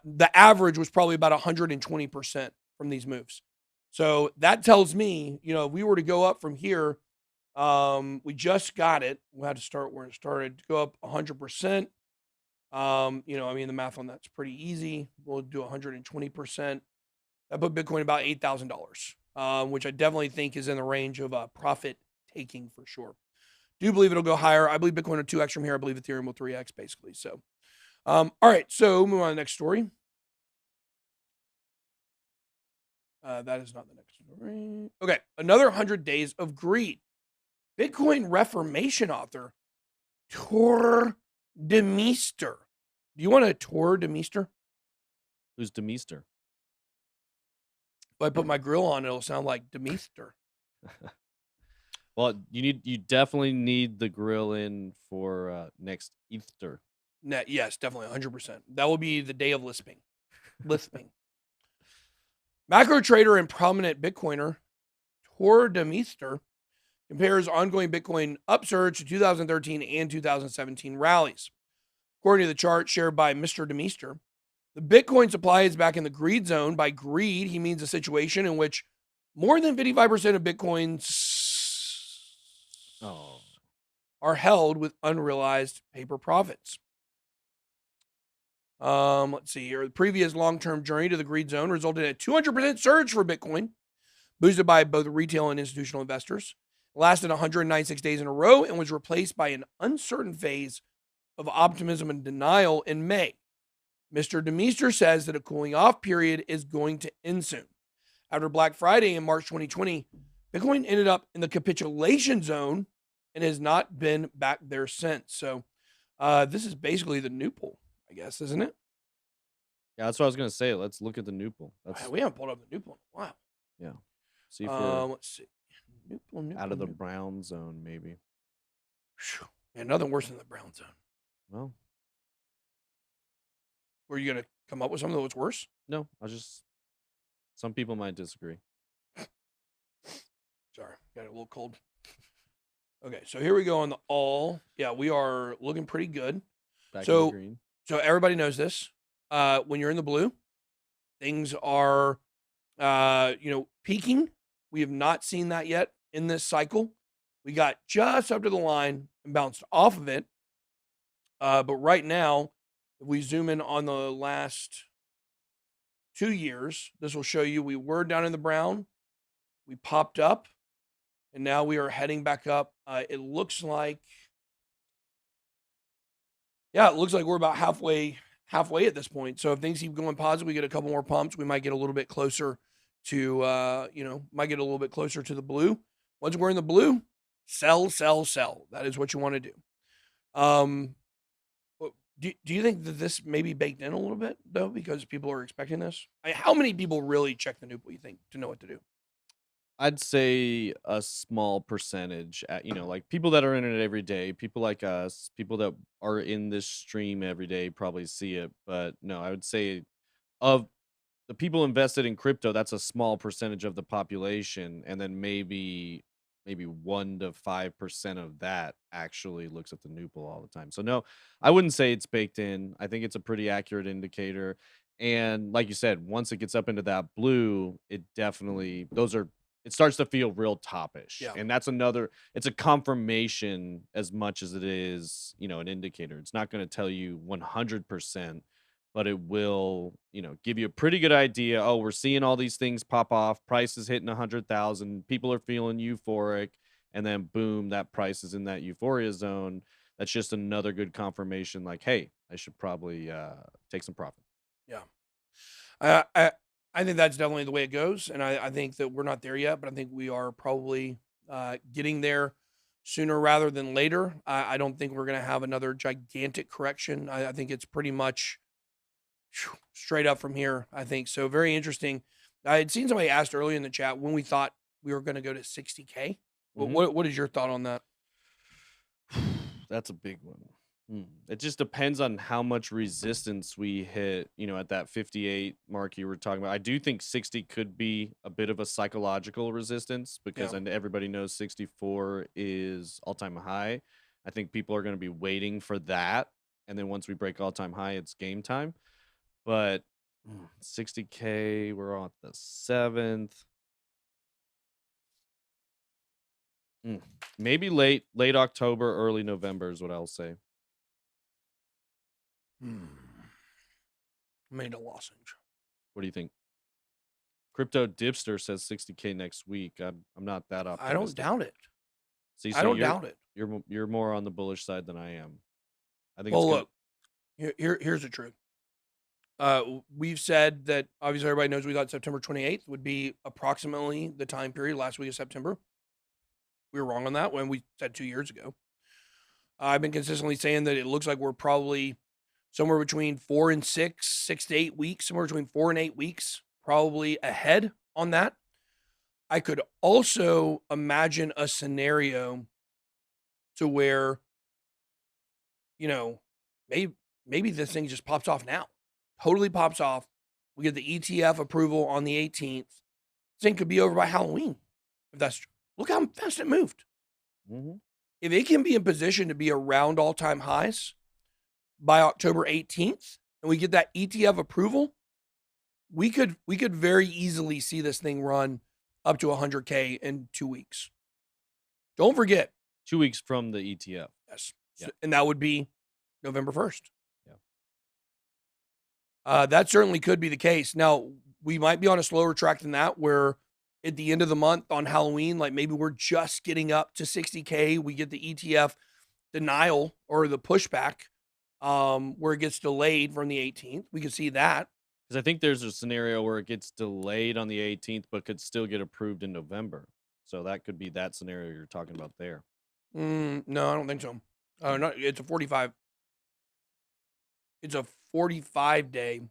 The average was probably about 120% from these moves. So that tells me, if we were to go up from here, we just got it. We had to start where it started to go up 100%. The math on that's pretty easy. We'll do 120%. That put Bitcoin about $8,000, which I definitely think is in the range of profit taking for sure. Do believe it'll go higher. I believe Bitcoin will 2x from here. I believe Ethereum will 3x basically. So, all right. So move on to the next story. That is not the next story. Okay. Another 100 days of greed. Bitcoin Reformation author, Tor Demeester. Do you want a Tor Demeester? Who's Demeester? If I put my grill on, it'll sound like Demeester. Well, you definitely need the grill in for next Easter. Yes, definitely 100%. That will be the day of lisping. Macro trader and prominent Bitcoiner Tor Demeester compares ongoing Bitcoin upsurge to 2013 and 2017 rallies. According to the chart shared by Mr. Demeester, the Bitcoin supply is back in the greed zone. By greed, he means a situation in which more than 55% of Bitcoins are held with unrealized paper profits. Let's see here. The previous long-term journey to the greed zone resulted in a 200% surge for Bitcoin, boosted by both retail and institutional investors. It lasted 196 days in a row and was replaced by an uncertain phase of optimism and denial in May. Mr. Demeester says that a cooling off period is going to end soon. After Black Friday in March 2020, Bitcoin ended up in the capitulation zone and has not been back there since. So this is basically the new pool, I guess, isn't it? Yeah, that's what I was going to say. Let's look at the new pool. We haven't pulled up the new pool in a while. Yeah. See if we're let's see. New pool, out of the brown zone, maybe. Yeah, nothing worse than the brown zone. Well, were you going to come up with something that was worse? No, some people might disagree. Sorry, got a little cold. Okay, so here we go on the all. Yeah, we are looking pretty good. Back in the green. So everybody knows this. When you're in the blue, things are, peaking. We have not seen that yet in this cycle. We got just up to the line and bounced off of it. But right now, if we zoom in on the last 2 years, this will show you we were down in the brown. We popped up, and now we are heading back up. It looks like we're about halfway at this point. So if things keep going positive, we get a couple more pumps. We might get a little bit closer to, the blue. Once we're in the blue, sell, sell, sell. That is what you want to do. Do you think that this may be baked in a little bit, though, because people are expecting this? How many people really check the Noople, you think, to know what to do? I'd say a small percentage, like people that are in it every day, people like us, people that are in this stream every day probably see it. But no, I would say of the people invested in crypto, that's a small percentage of the population. And then maybe 1 to 5% of that actually looks at the Noople all the time. So no, I wouldn't say it's baked in. I think it's a pretty accurate indicator. And like you said, once it gets up into that blue, it definitely, it starts to feel real toppish. Yeah. And that's it's a confirmation as much as it is, an indicator. It's not going to tell you 100%, but it will, give you a pretty good idea. Oh, we're seeing all these things pop off. Price is hitting 100,000. People are feeling euphoric. And then boom, that price is in that euphoria zone. That's just another good confirmation. Like, hey, I should probably take some profit. Yeah. I think that's definitely the way it goes, and I think that we're not there yet, but I think we are probably getting there sooner rather than later. I don't think we're going to have another gigantic correction. I think it's pretty much straight up from here. I think so. Very interesting. I had seen somebody asked earlier in the chat when we thought we were going to go to 60K. What is your thought on that? That's a big one. It just depends on how much resistance we hit, at that 58 mark you were talking about. I do think 60 could be a bit of a psychological resistance because everybody knows 64 is all-time high. I think people are going to be waiting for that. And then once we break all-time high, it's game time. But 60K, we're on the 7th. Maybe late October, early November is what I'll say. Made a lozenge. What do you think? Crypto Dipster says 60K next week. I'm not that optimistic. I don't doubt it. See, I don't doubt it. You're more on the bullish side than I am. I think. Well, look, here's the truth. We've said that obviously everybody knows we thought September 28th would be approximately the time period last week of September. We were wrong on that when we said 2 years ago. I've been consistently saying that it looks like we're probably somewhere between 4 and 6 to 8 weeks, somewhere between 4 and 8 weeks, probably ahead on that. I could also imagine a scenario to where, maybe this thing just pops off now. Totally pops off. We get the ETF approval on the 18th. This thing could be over by Halloween. If that's true. Look how fast it moved. If it can be in position to be around all-time highs by October 18th, and we get that ETF approval, we could very easily see this thing run up to 100K in 2 weeks. Don't forget. 2 weeks from the ETF. Yes. Yeah. And that would be November 1st. Yeah. That certainly could be the case. Now, we might be on a slower track than that, where at the end of the month on Halloween, like maybe we're just getting up to 60K. We get the ETF denial or the pushback where it gets delayed from the 18th. We could see that. Because I think there's a scenario where it gets delayed on the 18th, but could still get approved in November. So that could be that scenario you're talking about there. No, I don't think so. No, it's a 45. It's a 45-day.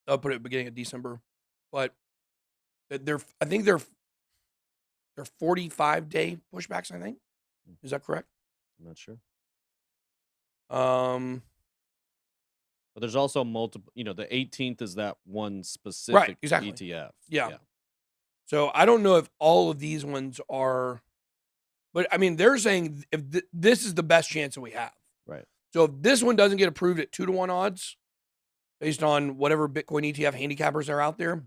I'll put it at the beginning of December, but I think they're 45-day pushbacks. I think, is that correct? I'm not sure. But there's also multiple. The 18th is that one specific ETF. Yeah. So I don't know if all of these ones are, but I mean they're saying if this is the best chance that we have. Right. So if this one doesn't get approved at 2-to-1 odds, based on whatever Bitcoin ETF handicappers are out there,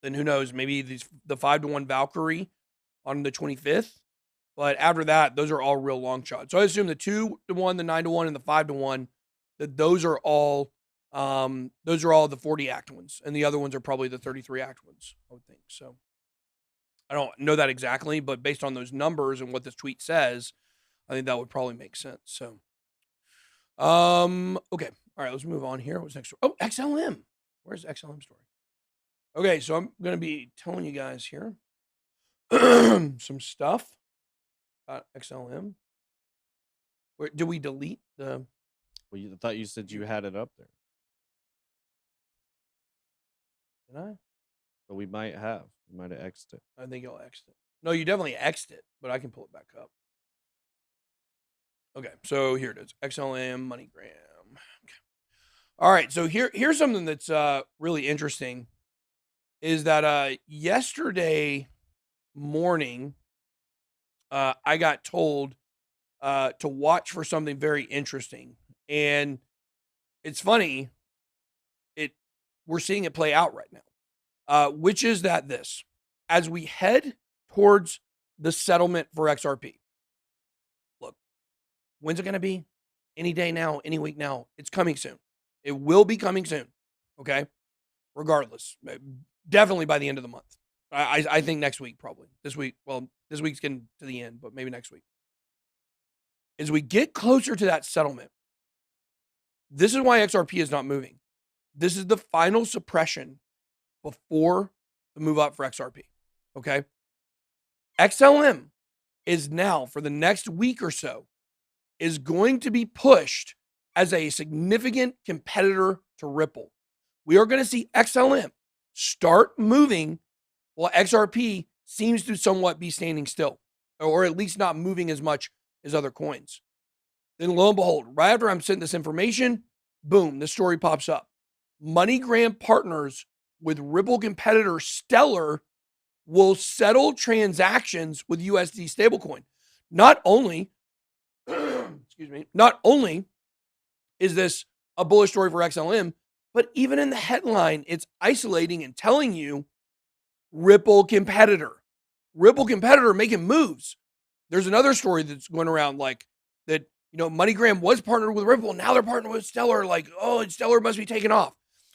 then who knows? Maybe the 5-to-1 Valkyrie on the 25th. But after that, those are all real long shots. So I assume the 2-to-1, the 9-to-1, and the 5-to-1, that those are all the 40 act ones, and the other ones are probably the 33 act ones, I would think. So I don't know that exactly, but based on those numbers and what this tweet says, I think that would probably make sense. So, okay. All right, let's move on here. What's next? Oh, XLM. Where's the XLM story? Okay, so I'm going to be telling you guys here some stuff about XLM. Did we delete the... Well, I thought you said you had it up there. Did I? But we might have. We might have X'd it. I think you'll X'd it. No, you definitely X'd it, but I can pull it back up. Okay, so here it is. XLM Moneygram. Okay. All right, so here's something that's really interesting. Is that yesterday morning, I got told to watch for something very interesting. And it's funny, we're seeing it play out right now, which is that as we head towards the settlement for XRP, look, when's it going to be? Any day now, any week now. It's coming soon. It will be coming soon. Okay. Regardless, definitely by the end of the month. I think next week, probably this week. Well, this week's getting to the end, but maybe next week. As we get closer to that settlement, this is why XRP is not moving. This is the final suppression before the move up for XRP. Okay. XLM is now, for the next week or so, is going to be pushed as a significant competitor to Ripple. We are going to see XLM start moving while XRP seems to somewhat be standing still, or at least not moving as much as other coins. Then lo and behold, right after I'm sending this information, boom, the story pops up. MoneyGram partners with Ripple competitor Stellar will settle transactions with USD stablecoin. Not only, not only is this a bullish story for XLM, but even in the headline, it's isolating and telling you Ripple competitor making moves. There's another story that's going around like that, MoneyGram was partnered with Ripple. Now they're partnered with Stellar. Like, oh, Stellar must be taking off.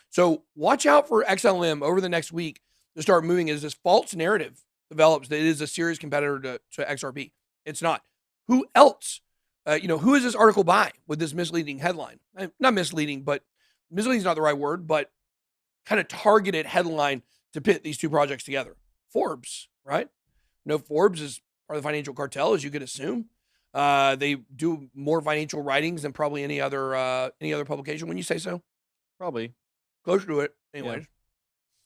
So watch out for XLM over the next week to start moving as this false narrative develops that it is a serious competitor to XRP. It's not. Who else? Who is this article by with this misleading headline? Not misleading, but misleading is not the right word, but kind of targeted headline to pit these two projects together. Forbes, right? Forbes is part of the financial cartel, as you could assume. They do more financial writings than probably any other publication. When you say so, Probably close to it, anyways. Yeah.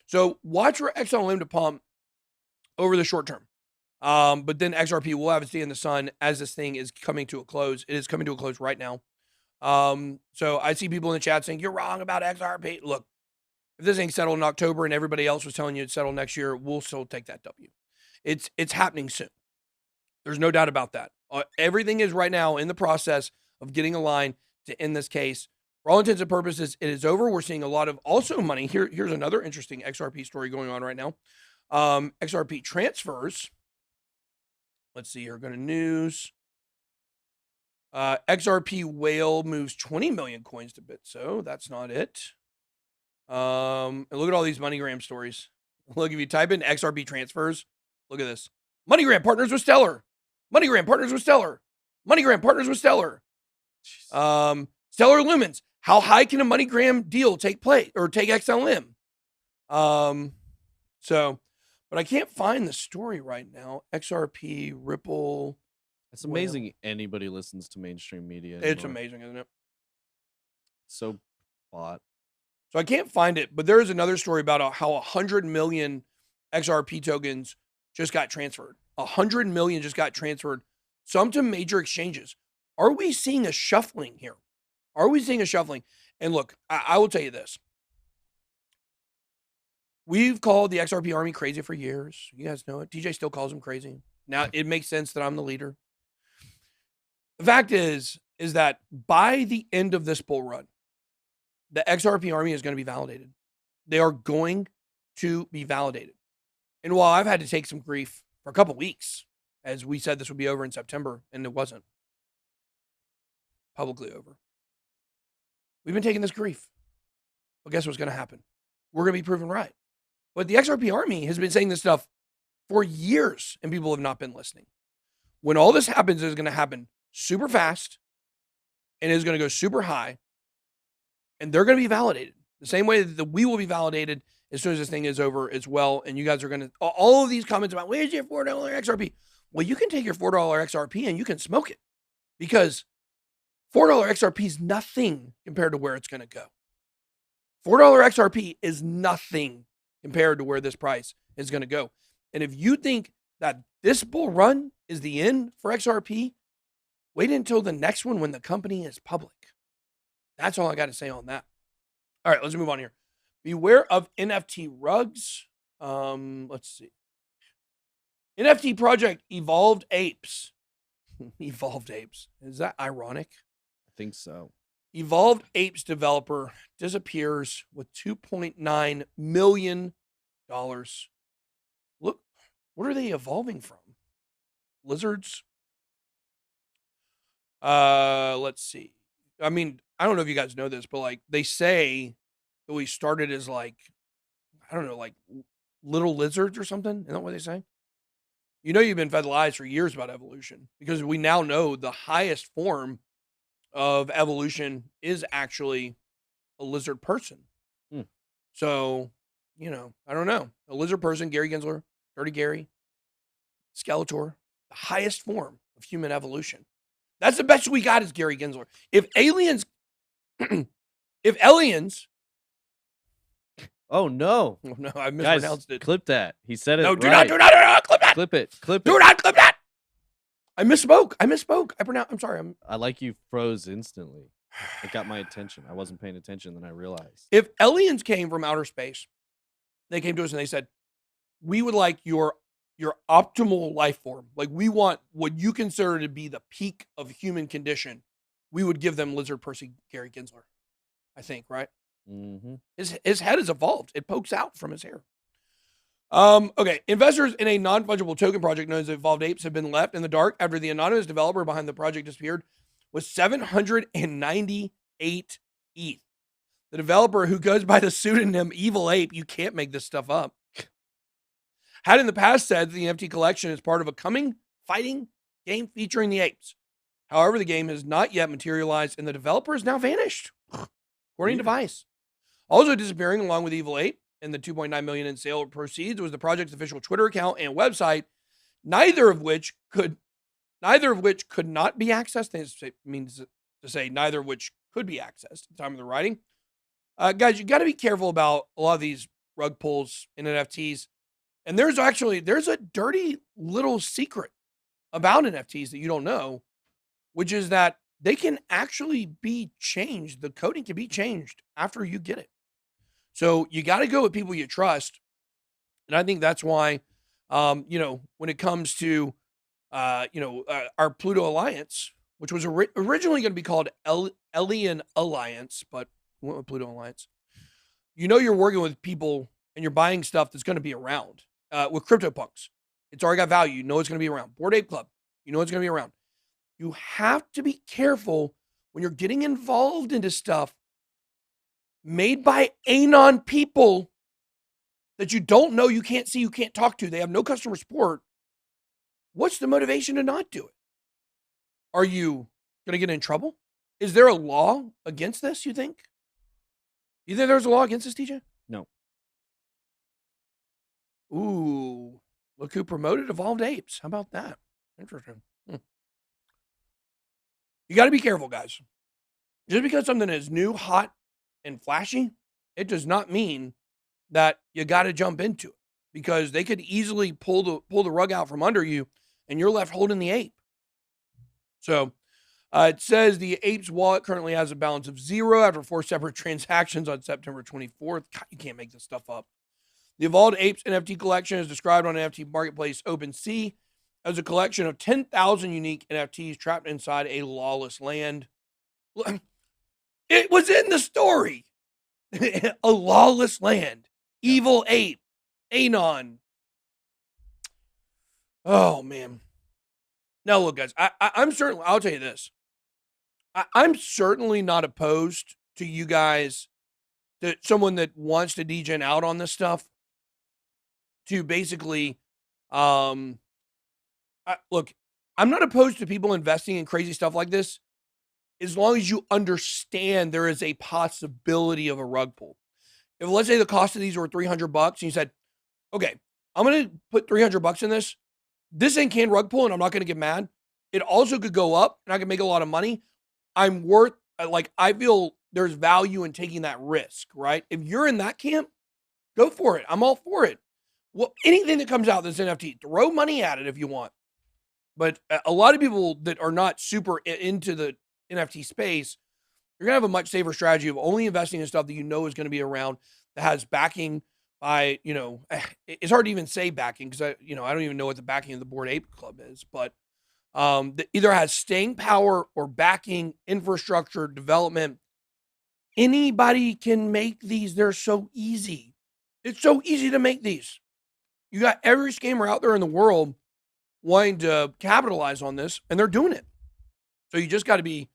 So watch for XLM to pump over the short term. But then XRP will have its day in the sun as this thing is coming to a close. It is coming to a close right now. So I see people in the chat saying, you're wrong about XRP. Look, if this ain't settled in October and everybody else was telling you it's settled next year, we'll still take that W. It's happening soon. There's no doubt about that. Everything is right now in the process of getting a line to end this case. For all intents and purposes, it is over. We're seeing a lot of also money. Here's another interesting XRP story going on right now. XRP transfers. Let's see here. Go to news. XRP whale moves 20 million coins to BitSo. That's not it. And look at all these MoneyGram stories. Look, if you type in XRP transfers, look at this. MoneyGram partners with Stellar. MoneyGram partners with Stellar. MoneyGram partners with Stellar. Stellar Lumens. How high can a MoneyGram deal take place or take XLM? But I can't find the story right now. XRP, Ripple. It's amazing anybody listens to mainstream media It's anymore. amazing, isn't it? So bought. So I can't find it, but there is another story about how 100 million XRP tokens just got transferred. 100 million just got transferred, some to major exchanges. Are we seeing a shuffling here? Are we seeing a shuffling? And look, I will tell you this. We've called the XRP army crazy for years. You guys know it. TJ still calls them crazy. Now, it makes sense that I'm the leader. The fact is that by the end of this bull run, the XRP army is going to be validated. They are going to be validated. And while I've had to take some grief for a couple weeks, as we said this would be over in September, and it wasn't publicly over. We've been taking this grief. But guess what's going to happen? We're going to be proven right. But the XRP army has been saying this stuff for years, and people have not been listening. When all this happens, it's going to happen super fast, and it's going to go super high, and they're going to be validated. The same way that we will be validated as soon as this thing is over as well. And you guys are going to, all of these comments about, where's your $4 XRP? Well, you can take your $4 XRP and you can smoke it, because $4 XRP is nothing compared to where it's going to go. $4 XRP is nothing compared to where this price is going to go. And if you think that this bull run is the end for XRP, wait until the next one when the company is public. That's all I got to say on that. All right, let's move on here. Beware of NFT rugs. Let's see. NFT project Evolved Apes. Evolved Apes. Is that ironic? I think so. Evolved Apes developer disappears with $2.9 million. Look, what are they evolving from? Lizards? Let's see. I mean, I don't know if you guys know this, but like they say that we started as like, I don't know, like little lizards or something. Isn't that what they say? You know, you've been fed lies for years about evolution, because we now know the highest form of evolution is actually a lizard person. So I don't know. A lizard person, Gary Gensler, Dirty Gary, Skeletor, the highest form of human evolution. That's the best we got is Gary Gensler. If aliens, Oh no, oh no, I guys, mispronounced it. clip that. He said it. No, do right. not clip that. Clip it. Clip Do it. not clip that. I misspoke. I'm sorry. I like you froze instantly. It got my attention. I wasn't paying attention, then I realized. If aliens came from outer space, they came to us and they said, "We would like your optimal life form. Like we want what you consider to be the peak of human condition." We would give them lizard person Gary Gensler. I think, right? Mm-hmm. His head has evolved. It pokes out from his hair. Okay. Investors in a non-fungible token project known as Evolved Apes have been left in the dark after the anonymous developer behind the project disappeared with 798 ETH. The developer, who goes by the pseudonym Evil Ape, you can't make this stuff up, had in the past said the NFT collection is part of a coming fighting game featuring the apes. However, the game has not yet materialized and the developer has now vanished, according to Vice. Also disappearing along with Evil Ape and the $2.9 million in sale proceeds was the project's official Twitter account and website, neither of which could not be accessed. It means to say neither of which could be accessed at the time of the writing. Guys, you got to be careful about a lot of these rug pulls in NFTs. And there's a dirty little secret about NFTs that you don't know, which is that they can actually be changed. The coding can be changed after you get it. So you got to go with people you trust. And I think that's why, when it comes to, our Pluto Alliance, which was originally going to be called Alien Alliance, but we went with Pluto Alliance. You're working with people and you're buying stuff that's going to be around. With CryptoPunks, it's already got value. You know it's going to be around. Bored Ape Club, you know it's going to be around. You have to be careful when you're getting involved into stuff made by anon people that you don't know, you can't see, you can't talk to. They have no customer support. What's the motivation to not do it? Are you going to get in trouble? Is there a law against this, you think? You think there's a law against this, TJ? No. Ooh, look who promoted Evolved Apes. How about that? Interesting. You got to be careful, guys. Just because something is new, hot, and flashy, it does not mean that you got to jump into it, because they could easily pull the rug out from under you and you're left holding the ape. So it says the ape's wallet currently has a balance of 0 after 4 separate transactions on September 24th. God, you can't make this stuff up. The Evolved Apes NFT collection is described on NFT marketplace OpenSea as a collection of 10,000 unique NFTs trapped inside a lawless land. It was in the story. A lawless land. Evil Ape. Anon. Oh, man. Now, look, guys, I'm certainly, I'll tell you this. I'm certainly not opposed to you guys, that someone that wants to degen out on this stuff, to basically, look, I'm not opposed to people investing in crazy stuff like this, as long as you understand there is a possibility of a rug pull. If, let's say, the cost of these were $300 and you said, okay, I'm going to put $300 in this. This thing can rug pull and I'm not going to get mad. It also could go up and I can make a lot of money. I feel there's value in taking that risk, right? If you're in that camp, go for it. I'm all for it. Well, anything that comes out that's NFT, throw money at it if you want. But a lot of people that are not super into the NFT space, you're going to have a much safer strategy of only investing in stuff that you know is going to be around, that has backing by, it's hard to even say backing, because I don't even know what the backing of the Bored Ape Club is, but that either has staying power or backing, infrastructure, development. Anybody can make these. They're so easy. It's so easy to make these. You got every scammer out there in the world wanting to capitalize on this, and they're doing it. So you just got to be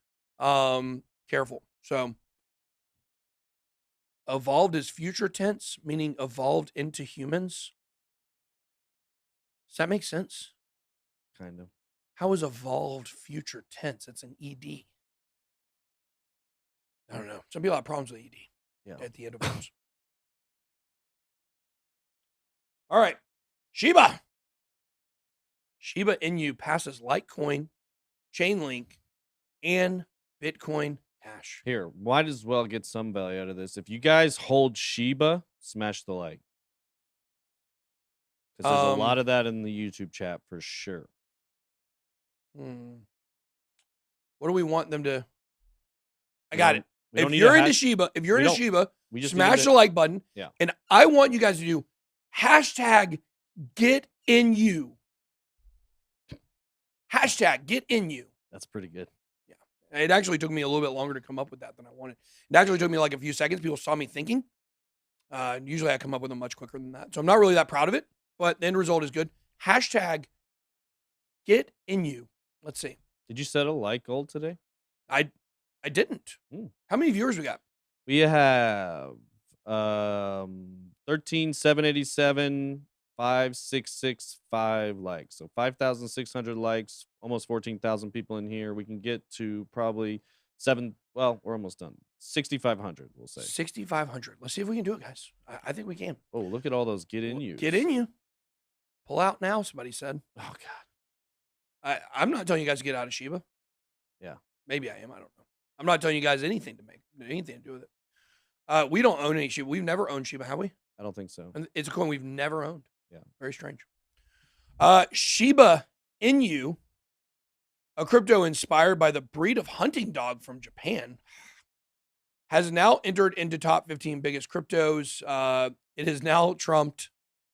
careful. So evolved is future tense, meaning evolved into humans. Does that make sense? Kind of. How is evolved future tense? It's an ED. I don't know. Some people have problems with ED at the end of words. All right. Shiba. Shiba Inu passes Litecoin, Chainlink, and Bitcoin Cash. Here, might as well get some value out of this. If you guys hold Shiba, smash the like. Because there's a lot of that in the YouTube chat for sure. What do we want them to? I got it. If you're into Shiba, we just smash the like button. Yeah. And I want you guys to do hashtag get in you. Hashtag get in you. That's pretty good. Yeah. It actually took me a little bit longer to come up with that than I wanted. It actually took me like a few seconds. People saw me thinking. Usually I come up with them much quicker than that. So I'm not really that proud of it, but the end result is good. Hashtag get in you. Let's see. Did you set a like goal today? I didn't. How many viewers we got? We have 13,787, 5,665 likes. So 5,600 likes, almost 14,000 people in here. We can get to probably well, we're almost done. 6,500, we'll say. 6,500. Let's see if we can do it, guys. I think we can. Oh, look at all those get in you. Get in you. Pull out now, somebody said. Oh, God. I'm not telling you guys to get out of Shiba. Yeah. Maybe I am. I don't know. I'm not telling you guys anything to do with it. We don't own any Shiba. We've never owned Shiba, have we? I don't think so. And it's a coin we've never owned. Yeah. Very strange. Shiba Inu, a crypto inspired by the breed of hunting dog from Japan, has now entered into top 15 biggest cryptos. It has now trumped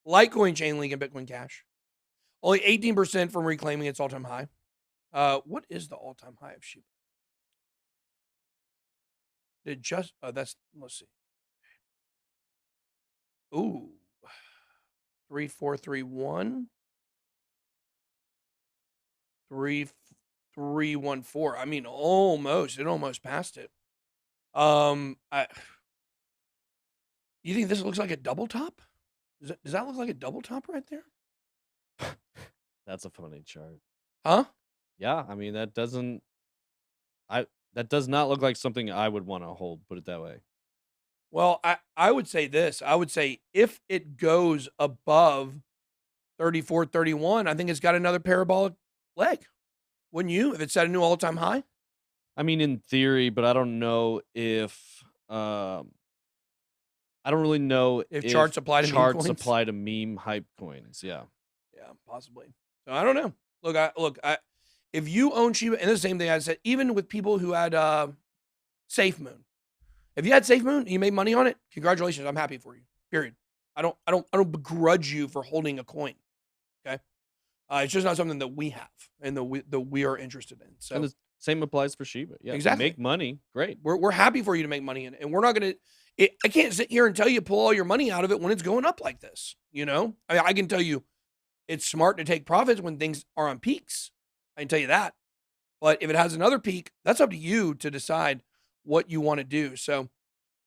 Litecoin, Chainlink, and Bitcoin Cash. Only 18% from reclaiming its all-time high. What is the all-time high of Shiba? Let's see. Ooh. 3431. 3314. I mean, almost. It almost passed it. You think this looks like a double top? Does that look like a double top right there? That's a funny chart. Huh? Yeah, I mean that does not look like something I would want to hold, put it that way. Well, I would say this. I would say if it goes above 34.31, I think it's got another parabolic leg. Wouldn't you? If it set a new all-time high? I mean, in theory, but I don't know if I don't really know if charts apply to meme coins. Apply to meme hype coins. Yeah. Yeah, possibly. So I don't know. Look, if you own Shiba, and the same thing I said, even with people who had Safe Moon. If you had Safe Moon and you made money on it, congratulations. I'm happy for you. Period. I don't begrudge you for holding a coin. Okay. It's just not something that we have and that we are interested in. So and the same applies for Shiba. Yeah. Exactly. Make money. Great. We're happy for you to make money in it. And we're not gonna I can't sit here and tell you pull all your money out of it when it's going up like this. You know? I mean, I can tell you it's smart to take profits when things are on peaks. I can tell you that. But if it has another peak, that's up to you to decide what you want to do. So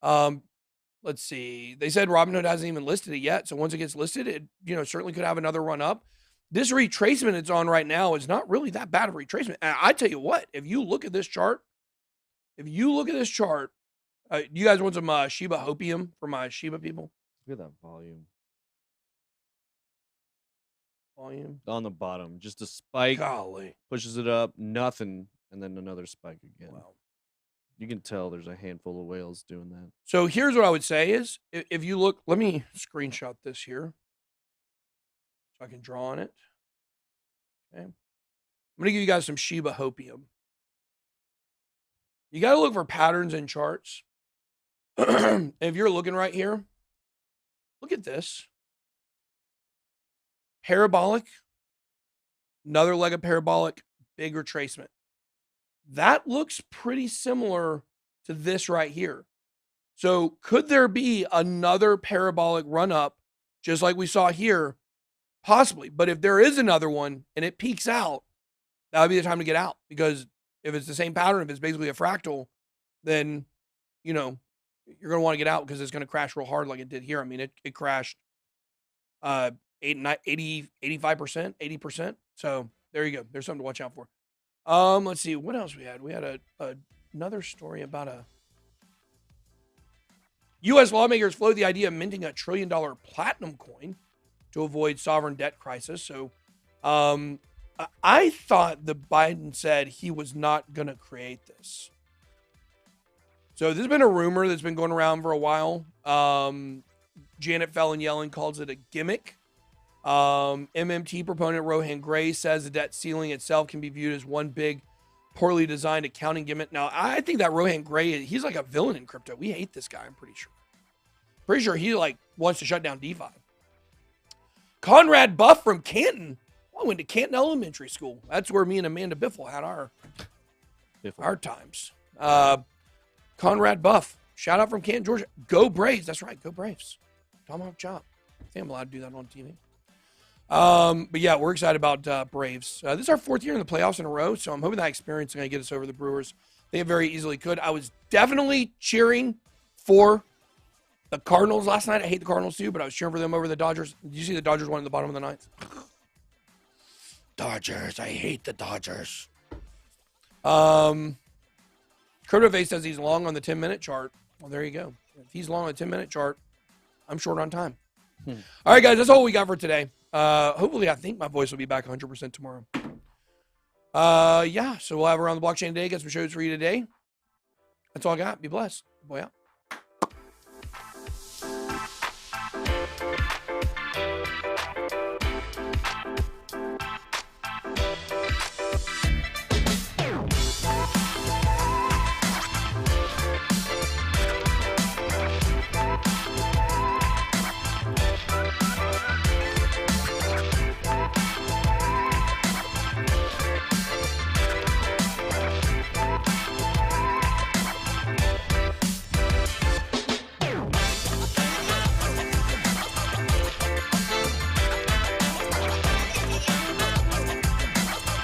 let's see. They said Robinhood hasn't even listed it yet. So once it gets listed, it certainly could have another run up. This retracement it's on right now is not really that bad of a retracement. And I tell you what, if you look at this chart, you guys want some Shiba Hopium for my Shiba people? Look at that volume. Volume on the bottom, just a spike. Golly. Pushes it up, nothing, and then another spike again. Wow. You can tell there's a handful of whales doing that. So here's what I would say is, if you look, let me screenshot this here so I can draw on it. Okay. I'm going to give you guys some Shiba Hopium. You got to look for patterns in charts. If you're looking right here, look at this. Parabolic, another leg of parabolic, big retracement. That looks pretty similar to this right here. So could there be another parabolic run up just like we saw here? Possibly. But if there is another one and it peaks out, that would be the time to get out. Because if it's the same pattern, if it's basically a fractal, then, you're going to want to get out because it's going to crash real hard like it did here. I mean, it crashed 85%, 80%. So there you go. There's something to watch out for. Let's see what else we had. We had another story about U.S. lawmakers float the idea of minting $1 trillion platinum coin to avoid sovereign debt crisis. So I thought that Biden said he was not going to create this. So this has been a rumor that's been going around for a while. Janet Yellen calls it a gimmick. MMT proponent Rohan Gray says the debt ceiling itself can be viewed as one big, poorly designed accounting gimmick. Now, I think that Rohan Gray, he's like a villain in crypto. We hate this guy, I'm pretty sure. Pretty sure he like wants to shut down DeFi. Conrad Buff from Canton. Well, I went to Canton Elementary School. That's where me and Amanda Biffle had our times. Conrad Buff. Shout out from Canton, Georgia. Go Braves. That's right. Go Braves. Tomahawk chop. I think I'm allowed to do that on TV. But yeah, we're excited about Braves. This is our 4th year in the playoffs in a row, so I'm hoping that experience is going to get us over the Brewers. They very easily could. I was definitely cheering for the Cardinals last night. I hate the Cardinals too, but I was cheering for them over the Dodgers. Did you see the Dodgers won at the bottom of the ninth? Dodgers. I hate the Dodgers. CryptoFace says he's long on the 10-minute chart. Well, there you go. If he's long on the 10-minute chart, I'm short on time. All right, guys, that's all we got for today. Hopefully, I think my voice will be back 100% tomorrow. Yeah, so we'll have around the blockchain today. Got some shows for you today. That's all I got. Be blessed. Boy out.